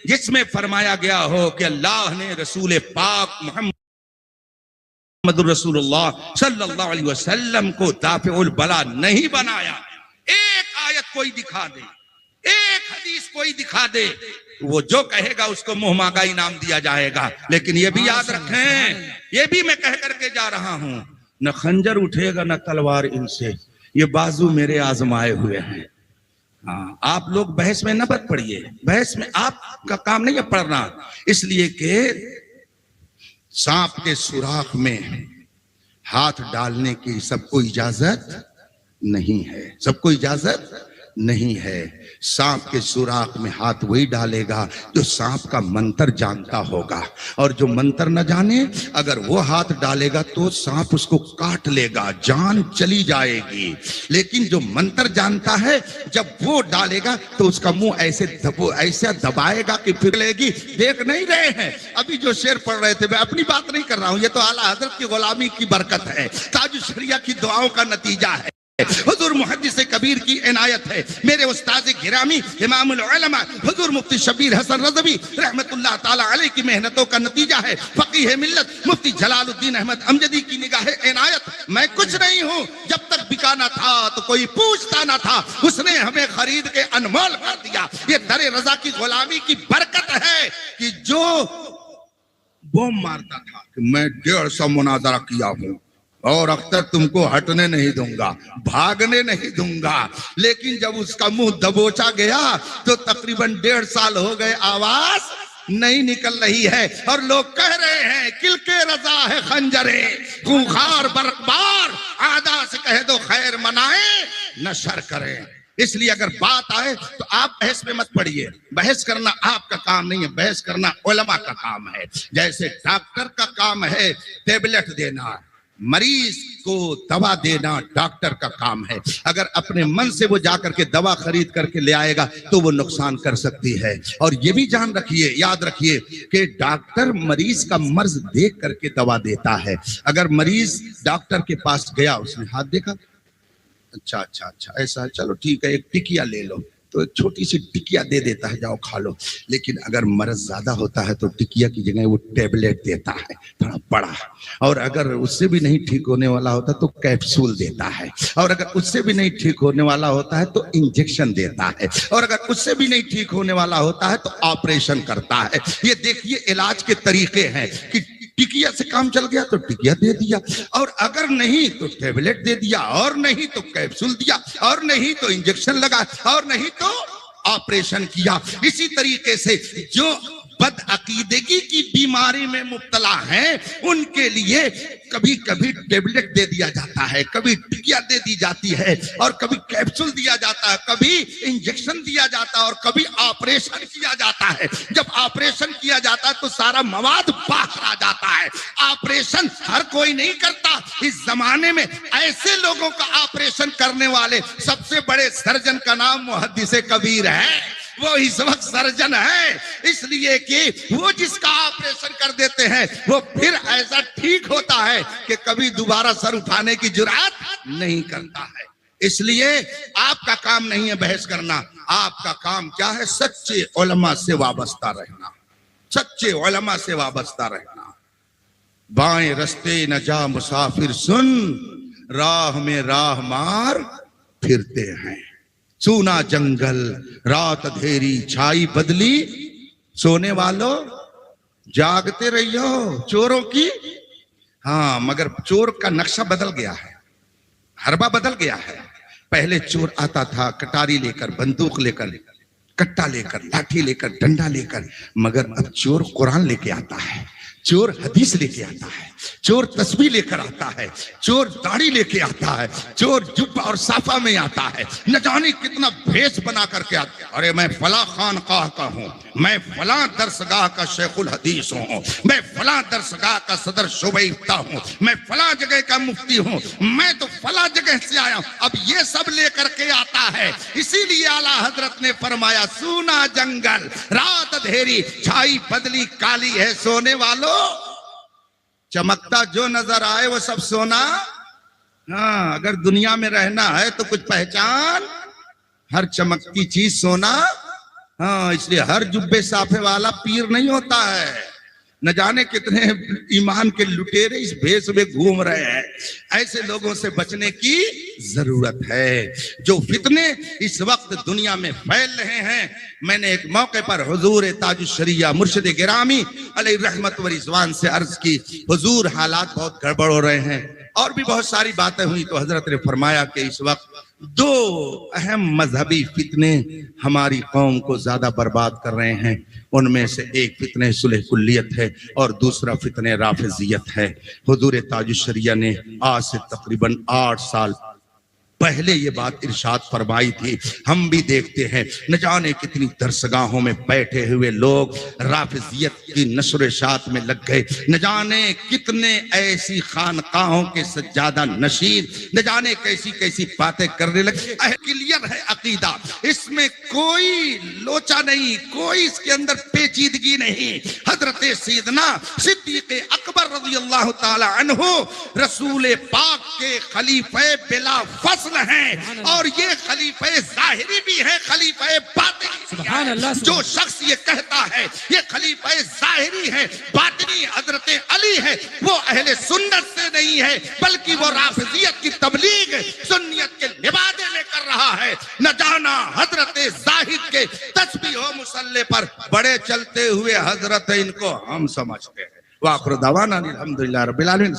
S1: जिसमें फरमाया गया हो कि अल्लाह ने रसूल पाक मुहम्मद रसूलुल्लाह सल्लल्लाहु अलैहि वसल्लम को दाफिउल बला नहीं बनाया, एक आयत कोई दिखा दे, एक हदीस कोई दिखा दे, वो जो कहेगा उसको मुंह मांगा इनाम दिया जाएगा। लेकिन ये भी याद रखें, ये भी मैं कह करके जा रहा हूं, न खंजर उठेगा न तलवार इनसे, ये बाजू मेरे आजमाए हुए हैं। हाँ, आप लोग बहस में न मत पड़िए, बहस में आपका काम नहीं है पढ़ना, इसलिए कि सांप के सुराख में हाथ डालने की सबको इजाजत नहीं है, सबको इजाजत नहीं है। सांप के सुराख में हाथ वही डालेगा जो सांप का मंत्र जानता होगा, और जो मंत्र न जाने अगर वो हाथ डालेगा तो सांप उसको काट लेगा, जान चली जाएगी। लेकिन जो मंत्र जानता है जब वो डालेगा तो उसका मुंह ऐसे दबाएगा कि फिर लेगी। देख नहीं रहे हैं अभी जो शेर पढ़ रहे थे, मैं अपनी बात नहीं कर रहा हूं, ये तो आला हजरत की गुलामी की बरकत है, ताज शरिया की दुआओं का नतीजा है। हुजूर मुहद्दिस कबीर की इनायत है। मेरे उस्ताद गिरामी इमामुल उलमा हुजूर मुफ्ती शबीर हसन रज़वी रहमतुल्लाह ताला अलैह की मेहनतों का नतीजा है। फकीह मिल्लत मुफ्ती जलालुद्दीन अहमद अमजदी की निगाह इनायत। मैं कुछ नहीं हूँ, जब तक बिकाना था तो कोई पूछता ना था, उसने हमें खरीद के अनमोल कर दिया। ये दरे रजा की गुलामी की बरकत है कि जो बम मारता था कि मैं 150 मुनाजरा किया हूँ और अख्तर तुमको हटने नहीं दूंगा, भागने नहीं दूंगा, लेकिन जब उसका मुंह दबोचा गया तो तकरीबन 1.5 साल हो गए, आवाज नहीं निकल रही है और लोग कह रहे हैं किलके रजा है खंजरे खूंखार बरकबार, आदा से कह दो खैर मनाए न शर करें। इसलिए अगर बात आए तो आप बहस में मत पड़िए। बहस करना आपका काम नहीं है, बहस करना उलमा का काम है। जैसे डॉक्टर का काम है टेबलेट देना, मरीज को दवा देना डॉक्टर का काम है। अगर अपने मन से वो जाकर के दवा खरीद करके ले आएगा तो वो नुकसान कर सकती है। और ये भी जान रखिए, याद रखिए कि डॉक्टर मरीज का मर्ज देख करके दवा देता है। अगर मरीज डॉक्टर के पास गया, उसने हाथ देखा, अच्छा ऐसा है, चलो ठीक है, एक टिकिया ले लो, तो एक छोटी सी टिकिया दे देता है, जाओ खा लो। लेकिन अगर मर्ज ज्यादा होता है तो टिकिया की जगह वो टेबलेट देता है थोड़ा बड़ा, और अगर उससे भी नहीं ठीक होने वाला होता तो कैप्सूल देता है, और अगर उससे भी नहीं ठीक होने वाला होता है तो इंजेक्शन देता है, और अगर उससे भी नहीं ठीक होने वाला होता है तो ऑपरेशन करता है। ये देखिए इलाज के तरीके हैं कि टिकिया से काम चल गया तो टिकिया दे दिया, और अगर नहीं तो टेबलेट दे दिया, और नहीं तो कैप्सूल दिया, और नहीं तो इंजेक्शन लगा, और नहीं तो ऑपरेशन किया। इसी तरीके से जो बदअकीदगी की बीमारी में मुब्तला हैं उनके लिए कभी कभी टेबलेट दे दिया जाता है, कभी टिकिया दे दी जाती है, और कभी कैप्सूल दिया जाता है, कभी इंजेक्शन दिया जाता है, और कभी ऑपरेशन किया जाता है। जब ऑपरेशन किया जाता है तो सारा मवाद बाहर आ जाता है। ऑपरेशन हर कोई नहीं करता। इस जमाने में ऐसे लोगों का ऑपरेशन करने वाले सबसे बड़े सर्जन का नाम मुहद्दिस कबीर है। वो इस वक्त सर्जन है, इसलिए कि वो जिसका ऑपरेशन कर देते हैं वो फिर ऐसा ठीक होता है कि कभी दोबारा सर उठाने की जुर्रत नहीं करता है। इसलिए आपका काम नहीं है बहस करना, आपका काम क्या है? सच्चे उलमा से वाबस्ता रहना, सच्चे उलमा से वाबस्ता रहना। बाएं रस्ते न जा मुसाफिर सुन, राह में राह मार फिरते हैं। सूना जंगल रात अंधेरी छाई बदली, सोने वालों जागते रहियो चोरों की। हाँ, मगर चोर का नक्शा बदल गया है, हरबा बदल गया है। पहले चोर आता था कटारी लेकर, बंदूक लेकर, कट्टा लेकर, लाठी लेकर, डंडा लेकर, मगर अब चोर कुरान लेके आता है, चोर हदीस लेके आता है, चोर तस्बीह लेकर आता है, चोर दाढ़ी लेके आता है, चोर जुब्बा और साफा में आता है, न जाने कितना भेष बना करके आता है। अरे मैं फला खानकाह का हूँ, मैं फला दरसगाह का शेखुल हदीस हूँ, मैं फला दरसगाह का सदर शोबे इफ्ता हूँ, मैं फला जगह का मुफ्ती हूँ, मैं तो फला जगह से आया हूँ। अब ये सब लेकर के आता है। इसीलिए आला हजरत ने फरमाया, सूना जंगल रात अंधेरी छाई बदली काली है, सोने वालों चमकता जो नजर आए वो सब सोना। हाँ, अगर दुनिया में रहना है तो कुछ पहचान, हर चमकती चीज सोना। हाँ, इसलिए हर जुब्बे साफे वाला पीर नहीं होता है। न जाने कितने ईमान के लुटेरे इस भेष में घूम रहे हैं। ऐसे लोगों से बचने की जरूरत है जो फितने इस वक्त दुनिया में फैल रहे हैं। मैंने एक मौके पर हुजूर ताजुश्शरिया मुर्शिद गिरामी अलैहि रहमत व रिज़वान से अर्ज की, हुजूर हालात बहुत गड़बड़ हो रहे हैं, और भी बहुत सारी बातें हुई। तो हजरत ने फरमाया कि इस वक्त दो अहम मजहबी फितने हमारी कौम को ज्यादा बर्बाद कर रहे हैं। उनमें से एक फितने सुलह कुल्लियत है और दूसरा फितने राफिजियत है। हुजूर ताजुश्शरिया ने आज से तकरीबन 8 साल पहले ये बात इरशाद फरमाई थी। हम भी देखते हैं न जाने कितनी दरसगाहों में बैठे हुए लोग राफिजियत की नशर-ए-शात में लग गए, न जाने कितने ऐसी खानकाहों के सज्जादा नशीन न जाने कैसी कैसी बातें करने लगे। क्लियर है अकीदा, इसमें कोई लोचा नहीं, कोई इसके अंदर पेचीदगी नहीं। हजरत सैयदना सिद्दीक़ अकबर रज़ियल्लाहु ताला अन्हु रसूल पाक के खलीफे बिला फस्ल
S3: फस्ल हैं और ये खलीफे ज़ाहिरी भी है, खलीफे बातिनी भी है। जो शख्स ये कहता है ये खलीफे ज़ाहिरी है, बातिनी हजरत अली है, वो अहले सुन्नत से नहीं है, बल्कि वो राफिजियत की तबलीग सुन्नियत के लिबादे में कर रहा है। न जाना हजरत जाहिद के तस्बीह हो मुसल्ले पर बड़े चलते हुए हजरत इनको हम समझते हैं। वाखिर दावाना अल्हम्दुलिल्लाह रब्बिल आलमीन।